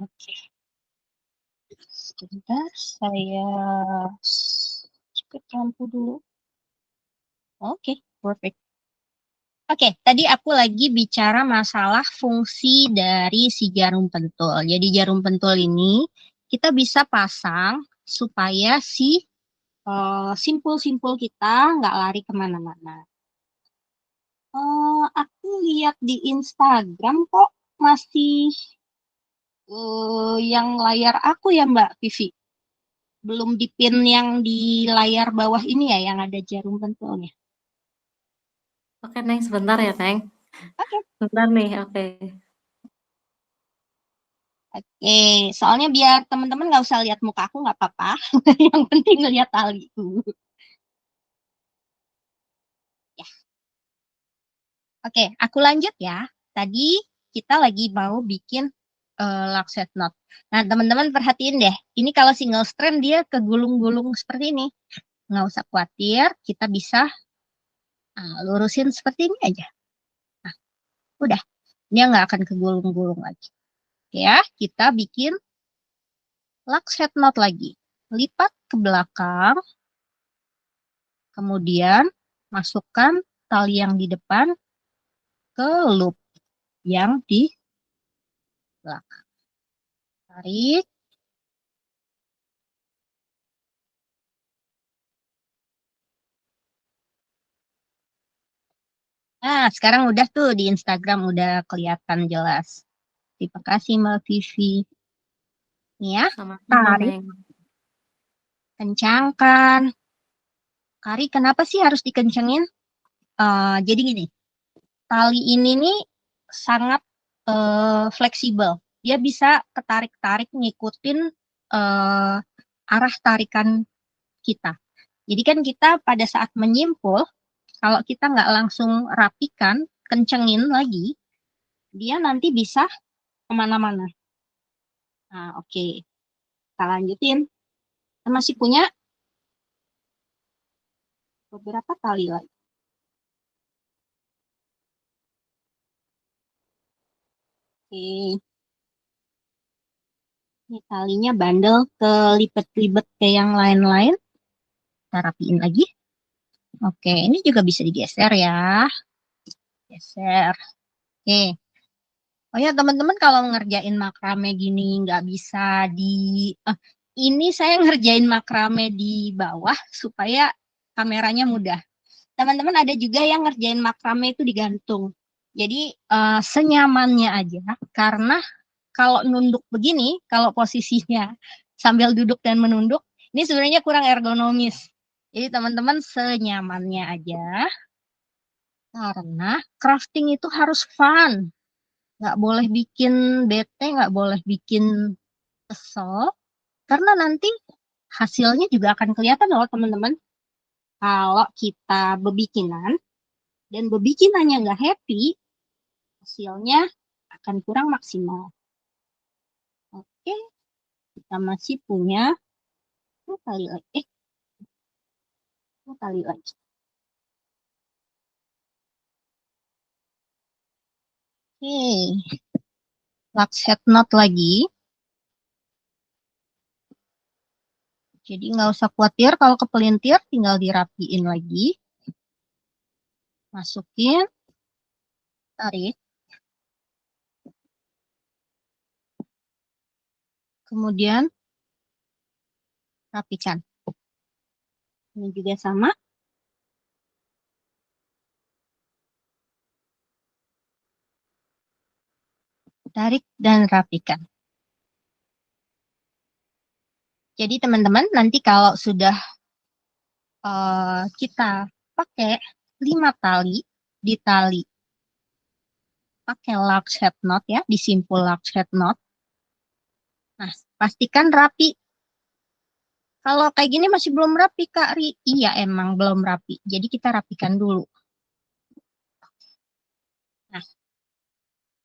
Oke. Sebentar, saya cek lampu dulu. Oke, perfect. Oke, tadi aku lagi bicara masalah fungsi dari si jarum pentul. Jadi jarum pentul ini kita bisa pasang supaya si simpul-simpul kita nggak lari kemana-mana. Aku lihat di Instagram kok masih yang layar aku ya Mbak Vivi. Belum dipin yang di layar bawah ini ya, yang ada jarum pentulnya. Oke, Neng, sebentar ya, Neng. Oke. Sebentar nih, oke. Oke, soalnya biar teman-teman nggak usah lihat muka aku nggak apa-apa. Yang penting ngeliat taliku. Ya. Oke, aku lanjut ya. Tadi kita lagi mau bikin lockset knot. Nah, teman-teman perhatiin deh. Ini kalau single strand dia kegulung-gulung seperti ini. Nggak usah khawatir, kita bisa lurusin seperti ini aja. Nah, udah. Dia nggak akan kegulung-gulung lagi. Oke ya, kita bikin lockset knot lagi. Lipat ke belakang, kemudian masukkan tali yang di depan ke loop yang di belakang. Tarik. Nah, sekarang udah tuh di Instagram udah kelihatan jelas. Terima kasih Mbak Vivi. Nih ya, Sama-sama, tarik, Neng. kencangkan. Kari, kenapa sih harus dikencengin? Jadi gini, tali ini nih sangat fleksibel. Dia bisa ketarik-tarik ngikutin uh, arah tarikan kita. Jadi kan kita pada saat menyimpul, kalau kita nggak langsung rapikan, kencengin lagi, dia nanti bisa kemana-mana. Nah, oke. Kita lanjutin. Kita masih punya beberapa tali lagi. Oke. Ini talinya bandel ke libet-libet ke yang lain-lain. Kita rapiin lagi. Oke, ini juga bisa digeser ya. Geser. Oke. Oh ya, teman-teman kalau ngerjain makrame gini nggak bisa di... ini saya ngerjain makrame di bawah supaya kameranya mudah. Teman-teman ada juga yang ngerjain makrame itu digantung. Jadi senyamannya aja. Karena kalau nunduk begini, kalau posisinya sambil duduk dan menunduk, ini sebenarnya kurang ergonomis. Jadi teman-teman senyamannya aja. Karena crafting itu harus fun. Nggak boleh bikin bete, nggak boleh bikin kesel. Karena nanti hasilnya juga akan kelihatan loh teman-teman. Kalau kita bebikinan dan bebikinannya nggak happy, hasilnya akan kurang maksimal. Oke, kita masih punya tali lagi. Tali lagi. Oke, lockset knot lagi. Jadi nggak usah khawatir kalau kepelintir, tinggal dirapiin lagi. Masukin, tarik. Kemudian rapikan. Ini juga sama. Tarik dan rapikan. Jadi teman-teman nanti kalau sudah kita pakai 5 tali di tali pakai lockset knot ya, disimpul lockset knot. Nah, pastikan rapi. Kalau kayak gini masih belum rapi, Kak Ri. Iya, emang belum rapi. Jadi kita rapikan dulu. Nah,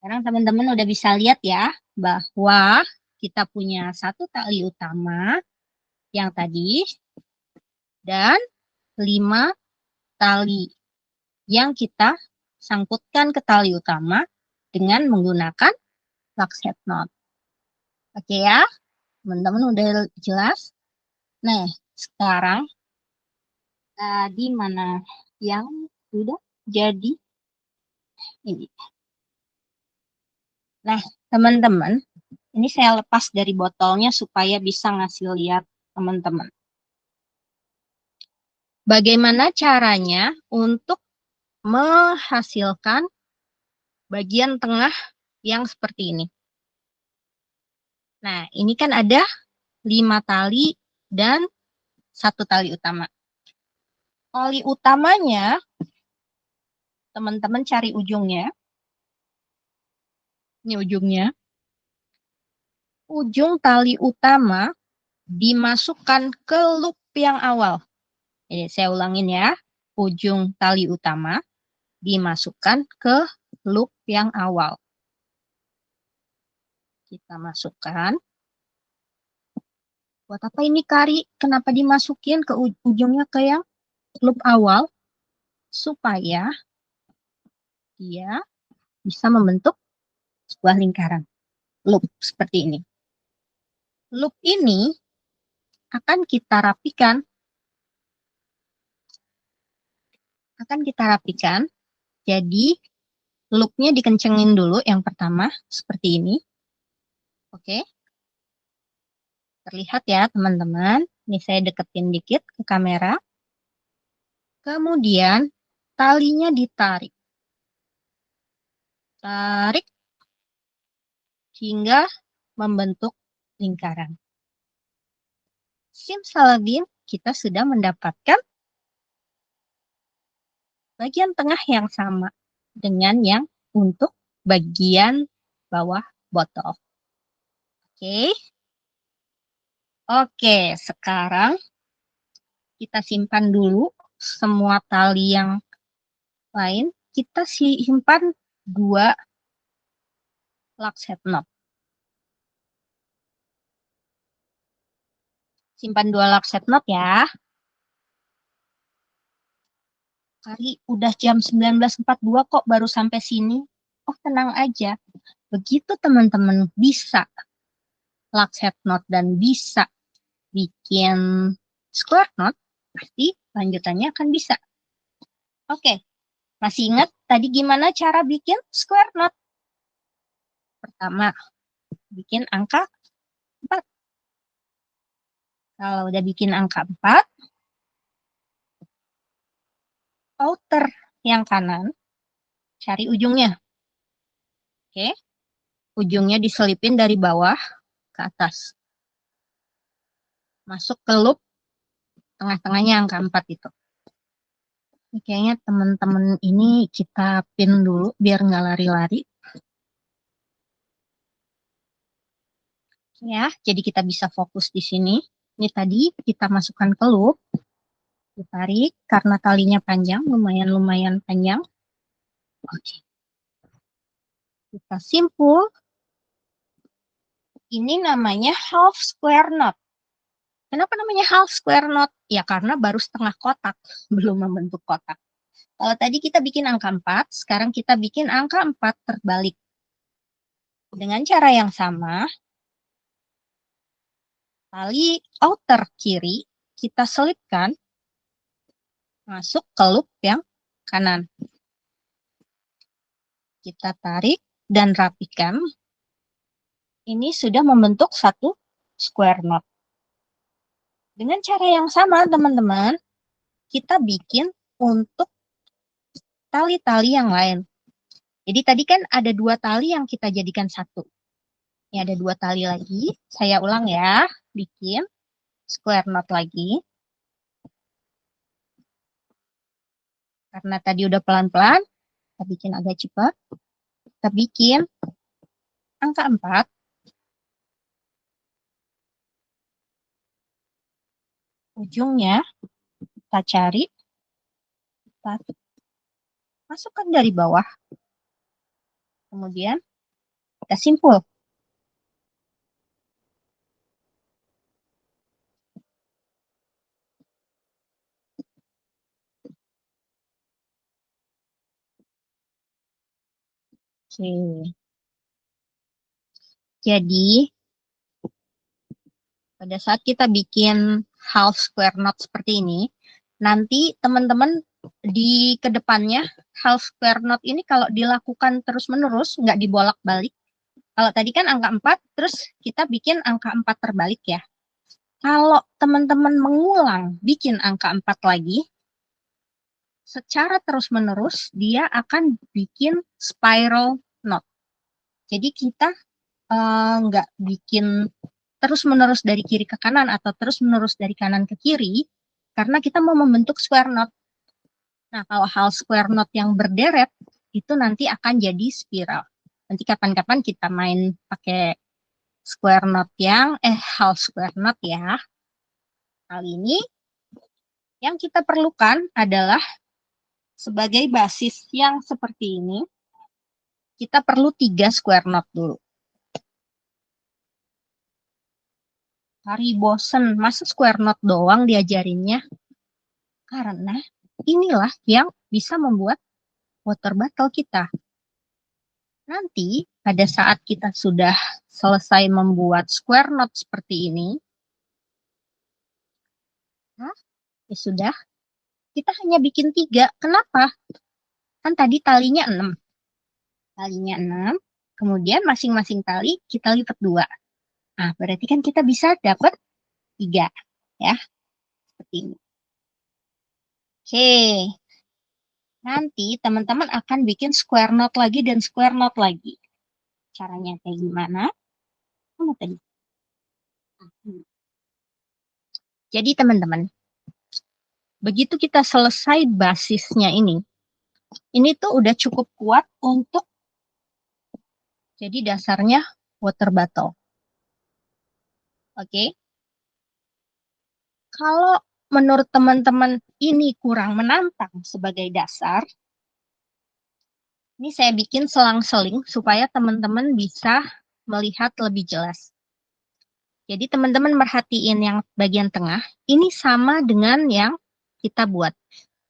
sekarang teman-teman udah bisa lihat ya, bahwa kita punya satu tali utama yang tadi, dan 5 tali yang kita sangkutkan ke tali utama dengan menggunakan lockset knot. Oke ya, teman-teman udah jelas? Nah, sekarang tadi mana yang sudah jadi ini. Nah, teman-teman, ini saya lepas dari botolnya supaya bisa ngasih lihat teman-teman. Bagaimana caranya untuk menghasilkan bagian tengah yang seperti ini. Nah, ini kan ada 5 tali dan 1 tali utama. Tali utamanya, teman-teman cari ujungnya. Ini ujungnya. Ujung tali utama dimasukkan ke loop yang awal. Jadi saya ulangin ya. Ujung tali utama dimasukkan ke loop yang awal. Kita masukkan. Buat apa ini Kari? Kenapa dimasukin ke ujungnya ke yang loop awal? Supaya dia bisa membentuk sebuah lingkaran. Loop seperti ini. Loop ini akan kita rapikan. Jadi loopnya dikencengin dulu yang pertama seperti ini. Oke. Terlihat ya teman-teman. Ini saya deketin dikit ke kamera. Kemudian talinya ditarik. Tarik hingga membentuk lingkaran. Simsalabim, kita sudah mendapatkan bagian tengah yang sama dengan yang untuk bagian bawah botol. Oke. Oke, sekarang kita simpan dulu semua tali yang lain. Kita simpan 2 laxhead knot. Simpan 2 laxhead knot ya. Kari, udah jam 19.42 kok baru sampai sini. Oh, tenang aja. Begitu teman-teman bisa laxhead knot dan bisa bikin square knot, pasti lanjutannya akan bisa. Oke, masih ingat tadi gimana cara bikin square knot? Pertama, bikin angka 4. Kalau udah bikin angka 4, outer yang kanan, cari ujungnya. Oke, ujungnya diselipin dari bawah ke atas. Masuk ke loop, tengah-tengahnya angka 4 itu. Ini kayaknya teman-teman ini kita pin dulu biar nggak lari-lari. Ya, jadi kita bisa fokus di sini. Ini tadi kita masukkan ke loop, ditarik karena talinya panjang, lumayan panjang. Oke. Kita simpul. Ini namanya half square knot. Kenapa namanya half square knot? Ya karena baru setengah kotak, belum membentuk kotak. Kalau tadi kita bikin angka 4, sekarang kita bikin angka 4 terbalik. Dengan cara yang sama, tali outer kiri kita selipkan masuk ke loop yang kanan. Kita tarik dan rapikan. Ini sudah membentuk satu square knot. Dengan cara yang sama, teman-teman, kita bikin untuk tali-tali yang lain. Jadi tadi kan ada 2 tali yang kita jadikan satu. Ini ada 2 tali lagi. Saya ulang ya, bikin square knot lagi. Karena tadi udah pelan-pelan, kita bikin agak cepat. Kita bikin angka 4. Ujungnya kita cari, kita masukkan dari bawah. Kemudian kita simpul. Oke. Jadi, pada saat kita bikin half square knot seperti ini, nanti teman-teman di kedepannya half square knot ini kalau dilakukan terus-menerus, nggak dibolak-balik. Kalau tadi kan angka 4, terus kita bikin angka 4 terbalik ya. Kalau teman-teman mengulang bikin angka 4 lagi, secara terus-menerus dia akan bikin spiral knot. Jadi kita nggak bikin terus-menerus dari kiri ke kanan atau terus-menerus dari kanan ke kiri, karena kita mau membentuk square knot. Nah, kalau hal square knot yang berderet, itu nanti akan jadi spiral. Nanti kapan-kapan kita main pakai square knot hal square knot ya. Kali ini yang kita perlukan adalah sebagai basis yang seperti ini, kita perlu 3 square knot dulu. Hari bosen, masa square knot doang diajarinnya? Karena inilah yang bisa membuat water bottle kita. Nanti pada saat kita sudah selesai membuat square knot seperti ini, nah, ya sudah, kita hanya bikin 3. Kenapa? Kan tadi talinya 6. Talinya 6, kemudian masing-masing tali kita lipat 2. Nah, berarti kan kita bisa dapat 3. Ya, seperti ini. Oke. Nanti teman-teman akan bikin square knot lagi dan square knot lagi. Caranya kayak gimana? Tadi. Jadi teman-teman, begitu kita selesai basisnya ini tuh udah cukup kuat untuk jadi dasarnya water bottle. Oke. Kalau menurut teman-teman ini kurang menantang sebagai dasar, ini saya bikin selang-seling supaya teman-teman bisa melihat lebih jelas. Jadi teman-teman merhatiin yang bagian tengah, ini sama dengan yang kita buat.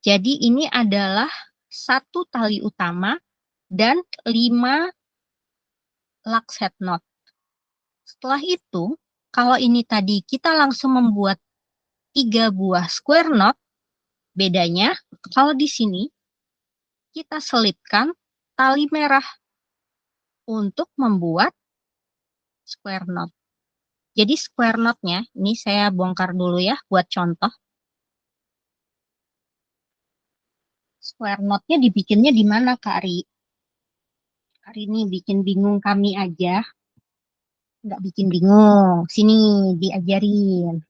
Jadi ini adalah 1 tali utama dan 5 lux head knot. Setelah itu, kalau ini tadi kita langsung membuat 3 buah square knot, bedanya kalau di sini kita selipkan tali merah untuk membuat square knot. Jadi square knotnya, ini saya bongkar dulu ya buat contoh. Square knotnya dibikinnya di mana Kak Ari? Hari ini bikin bingung kami aja. Nggak bikin bingung. Sini diajarin.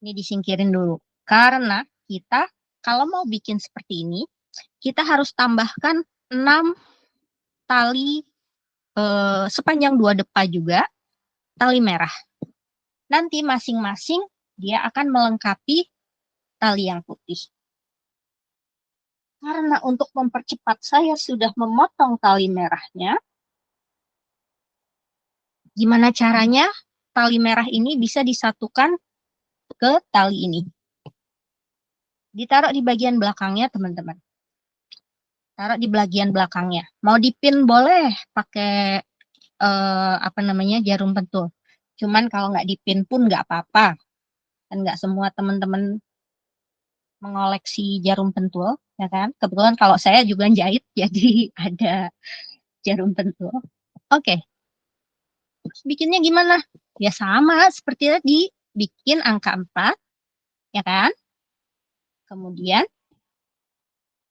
Ini disingkirin dulu. Karena kita kalau mau bikin seperti ini, kita harus tambahkan 6 tali sepanjang 2 depa juga, tali merah. Nanti masing-masing dia akan melengkapi tali yang putih. Karena untuk mempercepat saya sudah memotong tali merahnya, gimana caranya tali merah ini bisa disatukan ke tali ini? Ditaruh di bagian belakangnya, teman-teman. Taruh di bagian belakangnya. Mau dipin boleh pakai jarum pentul. Cuman kalau nggak dipin pun nggak apa-apa. Kan nggak semua teman-teman mengoleksi jarum pentul, ya kan? Kebetulan kalau saya juga jahit, jadi ada jarum pentul. Oke. Terus bikinnya gimana? Ya sama seperti tadi, bikin angka 4, ya kan? Kemudian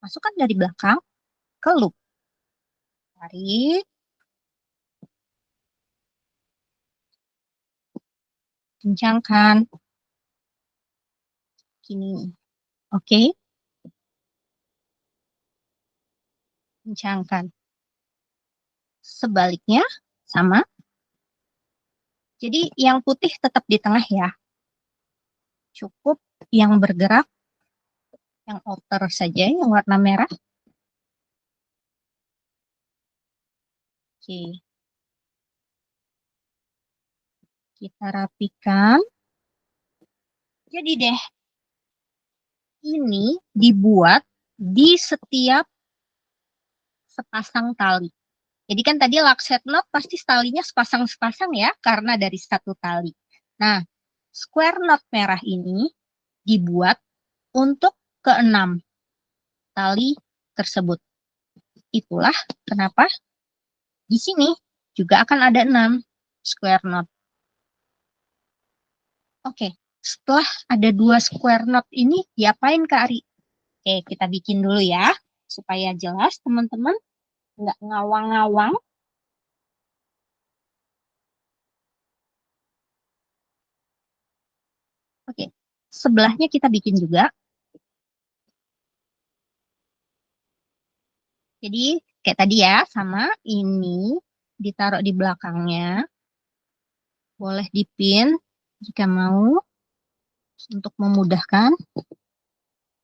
masukkan dari belakang ke loop. Tarik. Kencangkan. Gini. Oke. Kencangkan. Sebaliknya sama. Jadi yang putih tetap di tengah ya. Cukup yang bergerak, yang outer saja, yang warna merah. Oke. Kita rapikan. Jadi deh, ini dibuat di setiap sepasang tali. Jadi kan tadi lux head knot pasti talinya sepasang-sepasang ya, karena dari 1 tali. Nah, square knot merah ini dibuat untuk ke-6 tali tersebut. Itulah kenapa di sini juga akan ada 6 square knot. Oke, setelah ada 2 square knot ini diapain Kak Ari? Oke, kita bikin dulu ya, supaya jelas teman-teman, nggak ngawang-ngawang. Oke, sebelahnya kita bikin juga. Jadi kayak tadi ya, sama ini ditaruh di belakangnya. Boleh dipin jika mau untuk memudahkan.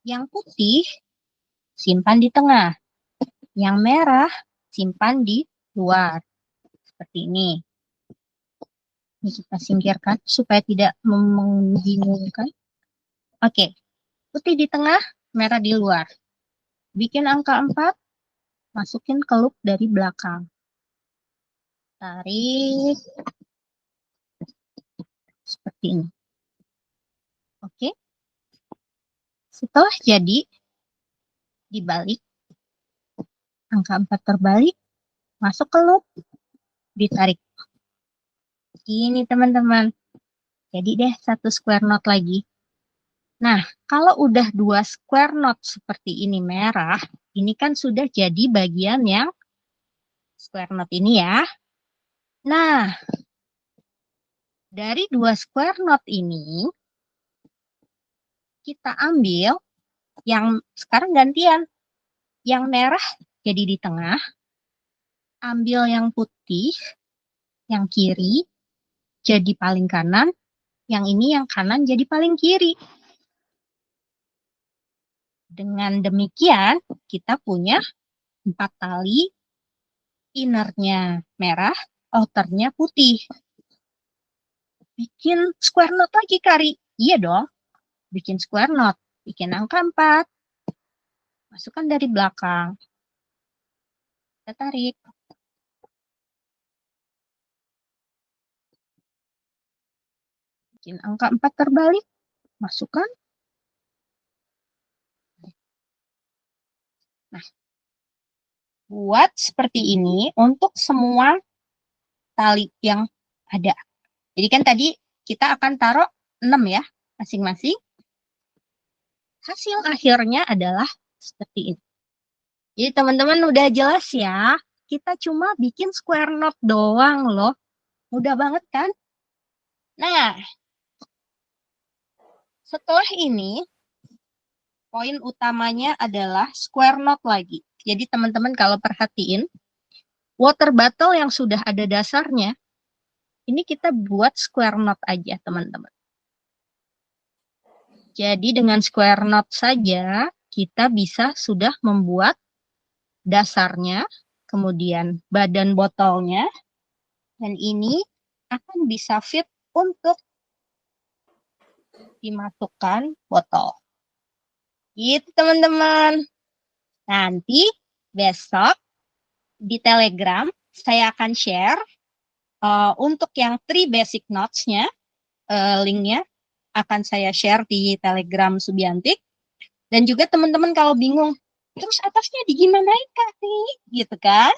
Yang putih simpan di tengah. Yang merah simpan di luar. Seperti ini. Ini kita singkirkan supaya tidak membingungkan. Oke, putih di tengah, merah di luar. Bikin angka 4, masukin ke loop dari belakang. Tarik. Seperti ini. Oke. Setelah jadi, dibalik. Angka 4 terbalik, masuk ke loop, ditarik. Ini teman-teman. Jadi deh 1 square knot lagi. Nah, kalau udah 2 square knot seperti ini merah, ini kan sudah jadi bagian yang square knot ini ya. Nah, dari 2 square knot ini, kita ambil yang sekarang gantian. Yang merah jadi di tengah, ambil yang putih, yang kiri, jadi paling kanan, yang ini yang kanan jadi paling kiri. Dengan demikian, kita punya 4 tali, innernya merah, outernya putih. Bikin square knot lagi, Kari. Iya dong, bikin square knot. Bikin angka 4. Masukkan dari belakang. Kita tarik. Bikin angka 4 terbalik. Masukkan. Nah, buat seperti ini untuk semua tali yang ada. Jadi kan tadi kita akan taruh 6 ya, masing-masing. Hasil akhirnya adalah seperti ini. Jadi teman-teman udah jelas ya, kita cuma bikin square knot doang loh. Mudah banget kan? Nah, setelah ini, poin utamanya adalah square knot lagi. Jadi teman-teman kalau perhatiin, water bottle yang sudah ada dasarnya, ini kita buat square knot aja teman-teman. Jadi dengan square knot saja, kita bisa sudah membuat dasarnya, kemudian badan botolnya, dan ini akan bisa fit untuk dimasukkan botol. Gitu teman-teman. Nanti besok di Telegram saya akan share untuk yang 3 basic notes-nya, linknya akan saya share di Telegram Subiantik. Dan juga teman-teman kalau bingung, terus atasnya digimanain Kak nih? Gitu kan?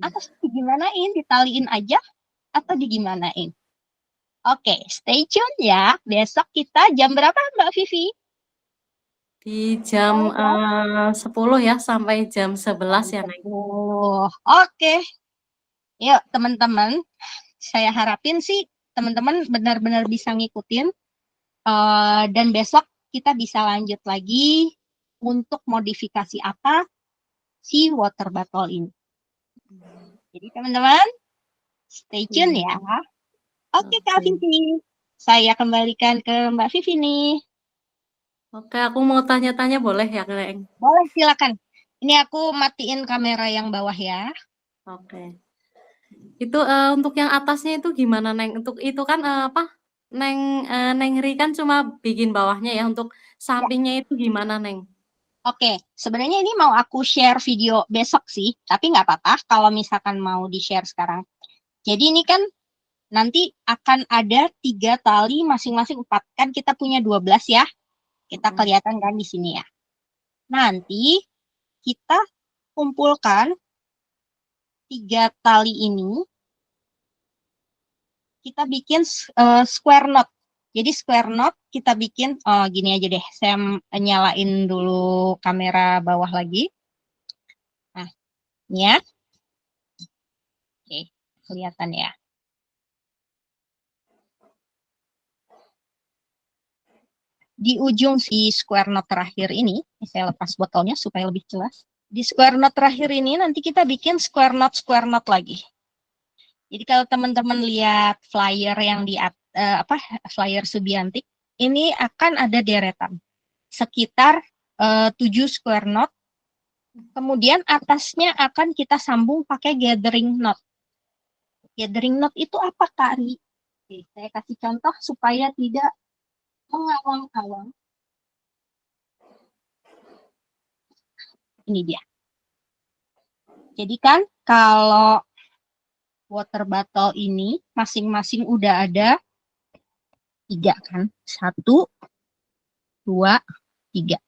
Atasnya digimanain? Ditaliin aja atau digimanain? Oke, stay tune ya. Besok kita jam berapa Mbak Vivi? Di jam 10 ya, sampai jam 11 ya, Neng. Oke. Yuk teman-teman, saya harapin sih teman-teman benar-benar bisa ngikutin. Dan besok kita bisa lanjut lagi untuk modifikasi apa si water bottle ini. Jadi teman-teman, stay tune ya. Oke Kak Vivi, saya kembalikan ke Mbak Vivi nih. Oke, aku mau tanya-tanya boleh ya, Neng? Boleh, silakan. Ini aku matiin kamera yang bawah ya. Oke. Itu untuk yang atasnya itu gimana, Neng? Untuk itu kan apa? Neng Ri kan cuma bikin bawahnya ya. Untuk sampingnya itu gimana, Neng? Oke, sebenarnya ini mau aku share video besok sih, tapi nggak apa-apa kalau misalkan mau di-share sekarang. Jadi ini kan nanti akan ada 3 tali masing-masing 4. Kan kita punya 12 ya. Kita kelihatan kan di sini ya. Nanti kita kumpulkan 3 tali ini. Kita bikin square knot. Jadi square knot kita bikin, oh gini aja deh, saya nyalain dulu kamera bawah lagi. Nah, ini ya. Oke, kelihatan ya. Di ujung si square knot terakhir ini saya lepas botolnya supaya lebih jelas. Di square knot terakhir ini nanti kita bikin square knot lagi. Jadi kalau teman-teman lihat flyer yang di flyer Subiantik, ini akan ada deretan sekitar 7 square knot. Kemudian atasnya akan kita sambung pakai gathering knot. Gathering knot itu apa, Kak Ri? Oke, saya kasih contoh supaya tidak mengawang-awang. Ini dia. Jadi kan kalau water bottle ini masing-masing udah ada 3 kan? 1, 2, 3.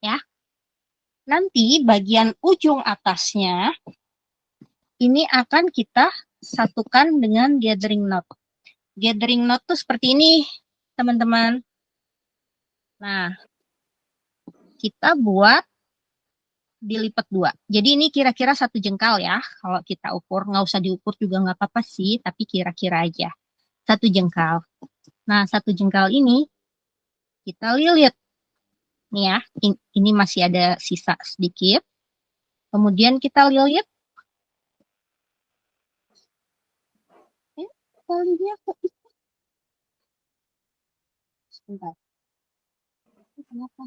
Ya. Nanti bagian ujung atasnya ini akan kita satukan dengan gathering knot. Gathering knot tuh seperti ini, teman-teman. Nah, kita buat dilipat 2. Jadi ini kira-kira 1 jengkal ya. Kalau kita ukur, nggak usah diukur juga nggak apa-apa sih, tapi kira-kira aja. 1 jengkal. Nah, 1 jengkal ini kita lilit. Nih ya, ini masih ada sisa sedikit. Kemudian kita lilit. Talinya kok itu? Sebentar. Kenapa?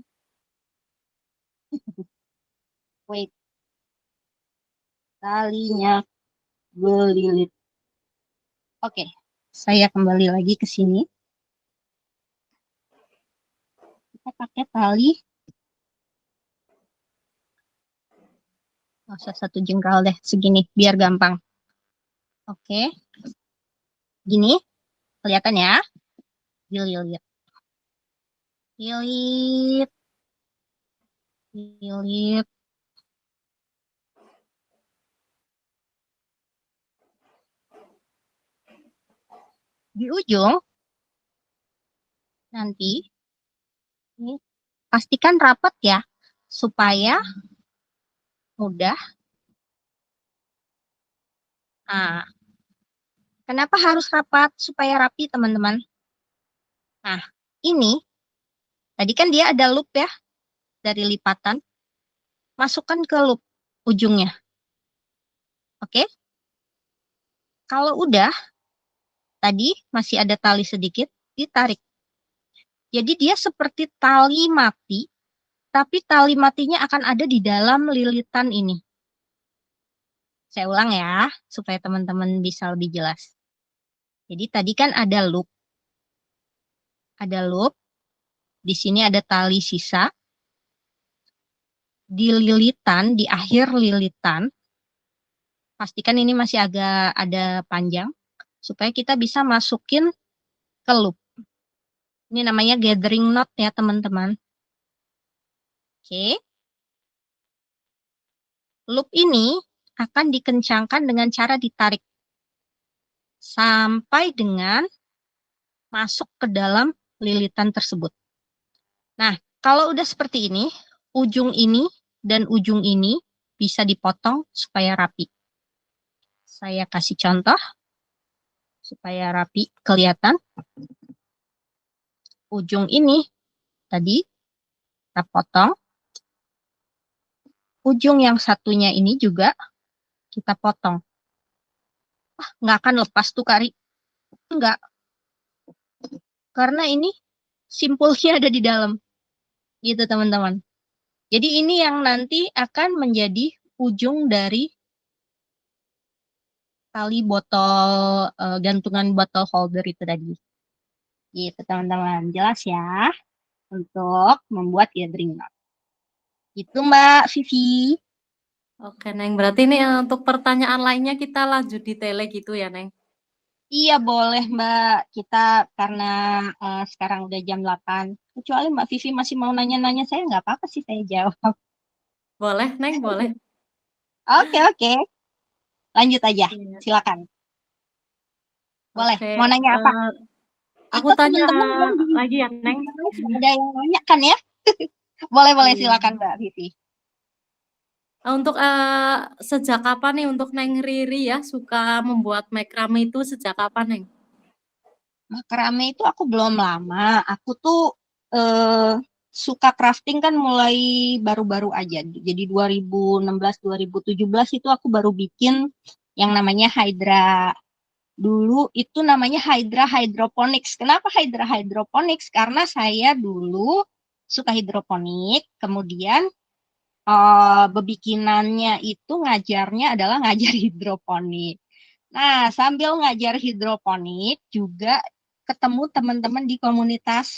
Wait. Talinya belilit. Oke, saya kembali lagi ke sini. Kita pakai tali. Nggak usah 1 jengkal deh, segini, biar gampang. Oke. Gini, kelihatan ya? Lilit. Lilit. Lilit. Di ujung, nanti, ini pastikan rapat ya, supaya mudah. Nah, kenapa harus rapat? Supaya rapi, teman-teman. Nah, ini, tadi kan dia ada loop ya, dari lipatan. Masukkan ke loop ujungnya. Oke? Kalau udah, tadi masih ada tali sedikit, ditarik. Jadi dia seperti tali mati, tapi tali matinya akan ada di dalam lilitan ini. Saya ulang ya, supaya teman-teman bisa lebih jelas. Jadi tadi kan ada loop. Ada loop. Di sini ada tali sisa. Di lilitan, di akhir lilitan, pastikan ini masih agak ada panjang, supaya kita bisa masukin ke loop. Ini namanya gathering knot ya, teman-teman. Oke. Loop ini akan dikencangkan dengan cara ditarik sampai dengan masuk ke dalam lilitan tersebut. Nah, kalau udah seperti ini, ujung ini dan ujung ini bisa dipotong supaya rapi. Saya kasih contoh supaya rapi, kelihatan. Ujung ini tadi kita potong. Ujung yang satunya ini juga kita potong. Nggak akan lepas tuh, Kari. Nggak. Karena ini simpulnya ada di dalam. Gitu, teman-teman. Jadi ini yang nanti akan menjadi ujung dari tali botol, gantungan botol holder itu tadi. Gitu, teman-teman. Jelas ya untuk membuat gathering knot. Itu Mbak Vivi. Oke, Neng. Berarti ini untuk pertanyaan lainnya kita lanjut di tele gitu ya, Neng? Iya boleh Mbak. Kita karena sekarang udah jam 8. Kecuali Mbak Vivi masih mau nanya-nanya saya, nggak apa-apa sih saya jawab. Boleh, Neng, boleh. Oke. Lanjut aja. Iya. Silakan. Boleh. Oke, Mau nanya apa? Aku Itu tanya teman-teman yang di lagi ya, Neng. ada yang nanya kan ya? Boleh Iya. silakan Mbak Vivi. Untuk sejak kapan nih untuk Neng Riri ya suka membuat macrame itu sejak kapan, Neng? Makrame itu aku belum lama. Aku tuh suka crafting kan mulai baru-baru aja. Jadi 2016, 2017 itu aku baru bikin yang namanya Hydra. Dulu itu namanya Hydra Hydroponics. Kenapa Hydra Hydroponics? Karena saya dulu suka hidroponik, kemudian bebikinannya itu ngajarnya adalah ngajar hidroponik. Nah, sambil ngajar hidroponik juga ketemu teman-teman di komunitas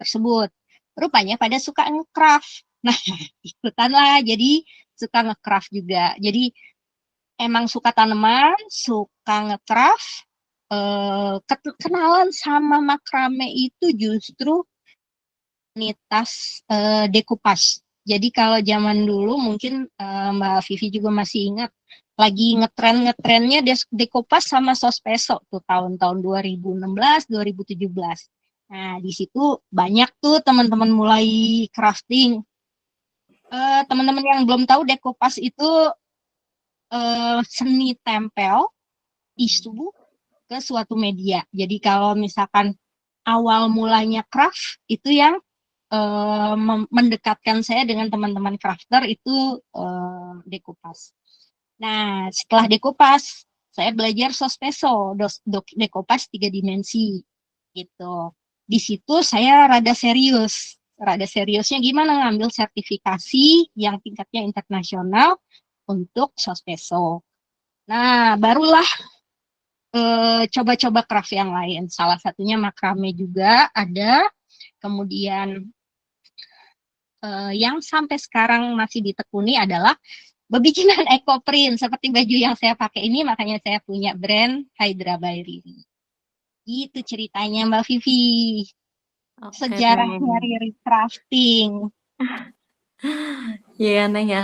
tersebut. Rupanya pada suka nge-craft. Nah, ikutanlah jadi suka nge-craft juga. Jadi emang suka tanaman, suka nge-craft, kenalan sama makrame itu justru komunitas Decoupage. Jadi kalau zaman dulu mungkin Mbak Vivi juga masih ingat lagi ngetrennya Decoupage sama Sospeso tuh tahun-tahun 2016, 2017. Nah, di situ banyak tuh teman-teman mulai crafting. Teman-teman yang belum tahu Decoupage itu seni tempel tisu ke suatu media. Jadi kalau misalkan awal mulanya craft itu yang mendekatkan saya dengan teman-teman crafter itu Decoupage. Nah, setelah Decoupage, saya belajar Sospeso, Decoupage 3 dimensi gitu. Di situ saya rada serius. Rada seriusnya gimana ngambil sertifikasi yang tingkatnya internasional untuk Sospeso. Nah, barulah coba-coba craft yang lain. Salah satunya makrame juga ada. Kemudian yang sampai sekarang masih ditekuni adalah bebikinan ekoprint. Seperti baju yang saya pakai ini, makanya saya punya brand Hydra by Riri. Itu ceritanya Mbak Vivi. Oke, Sejarahnya Neng. Riri Crafting. Iya, Neng ya.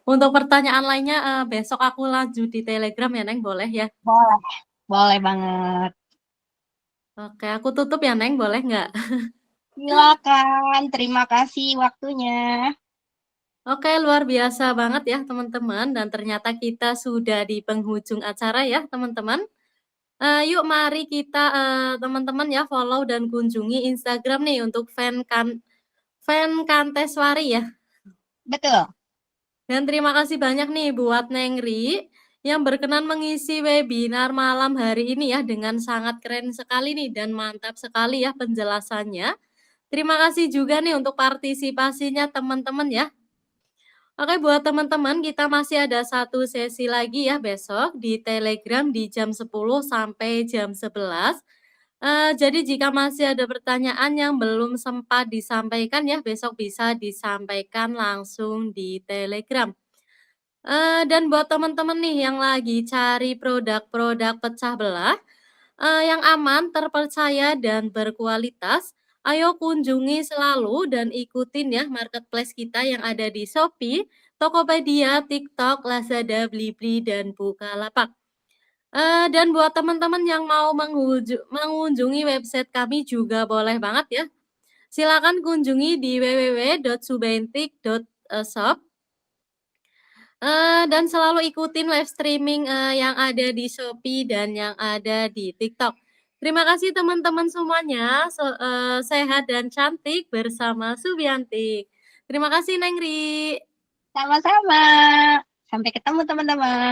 Untuk pertanyaan lainnya besok aku lanjut di Telegram ya, Neng, boleh ya? Boleh, boleh banget. Oke, aku tutup ya, Neng, boleh nggak? Silakan, terima kasih waktunya. Oke, luar biasa banget ya, teman-teman. Dan ternyata kita sudah di penghujung acara ya, teman-teman. Yuk mari kita teman-teman ya follow dan kunjungi Instagram nih untuk fan Kanteswari ya. Betul. Dan terima kasih banyak nih buat Nengri yang berkenan mengisi webinar malam hari ini ya dengan sangat keren sekali nih dan mantap sekali ya penjelasannya. Terima kasih juga nih untuk partisipasinya teman-teman ya. Oke, buat teman-teman kita masih ada satu sesi lagi ya besok di Telegram di jam 10 sampai jam 11. Jadi jika masih ada pertanyaan yang belum sempat disampaikan ya, besok bisa disampaikan langsung di Telegram. Dan buat teman-teman nih yang lagi cari produk-produk pecah belah, yang aman, terpercaya, dan berkualitas, ayo kunjungi selalu dan ikutin ya marketplace kita yang ada di Shopee, Tokopedia, TikTok, Lazada, Blibli, dan Bukalapak. Dan buat teman-teman yang mau mengunjungi website kami juga boleh banget ya. Silakan kunjungi di www.subentik.shop dan selalu ikutin live streaming yang ada di Shopee dan yang ada di TikTok. Terima kasih teman-teman semuanya, sehat dan cantik bersama Subianti. Terima kasih Nengri. Sama-sama. Sampai ketemu teman-teman.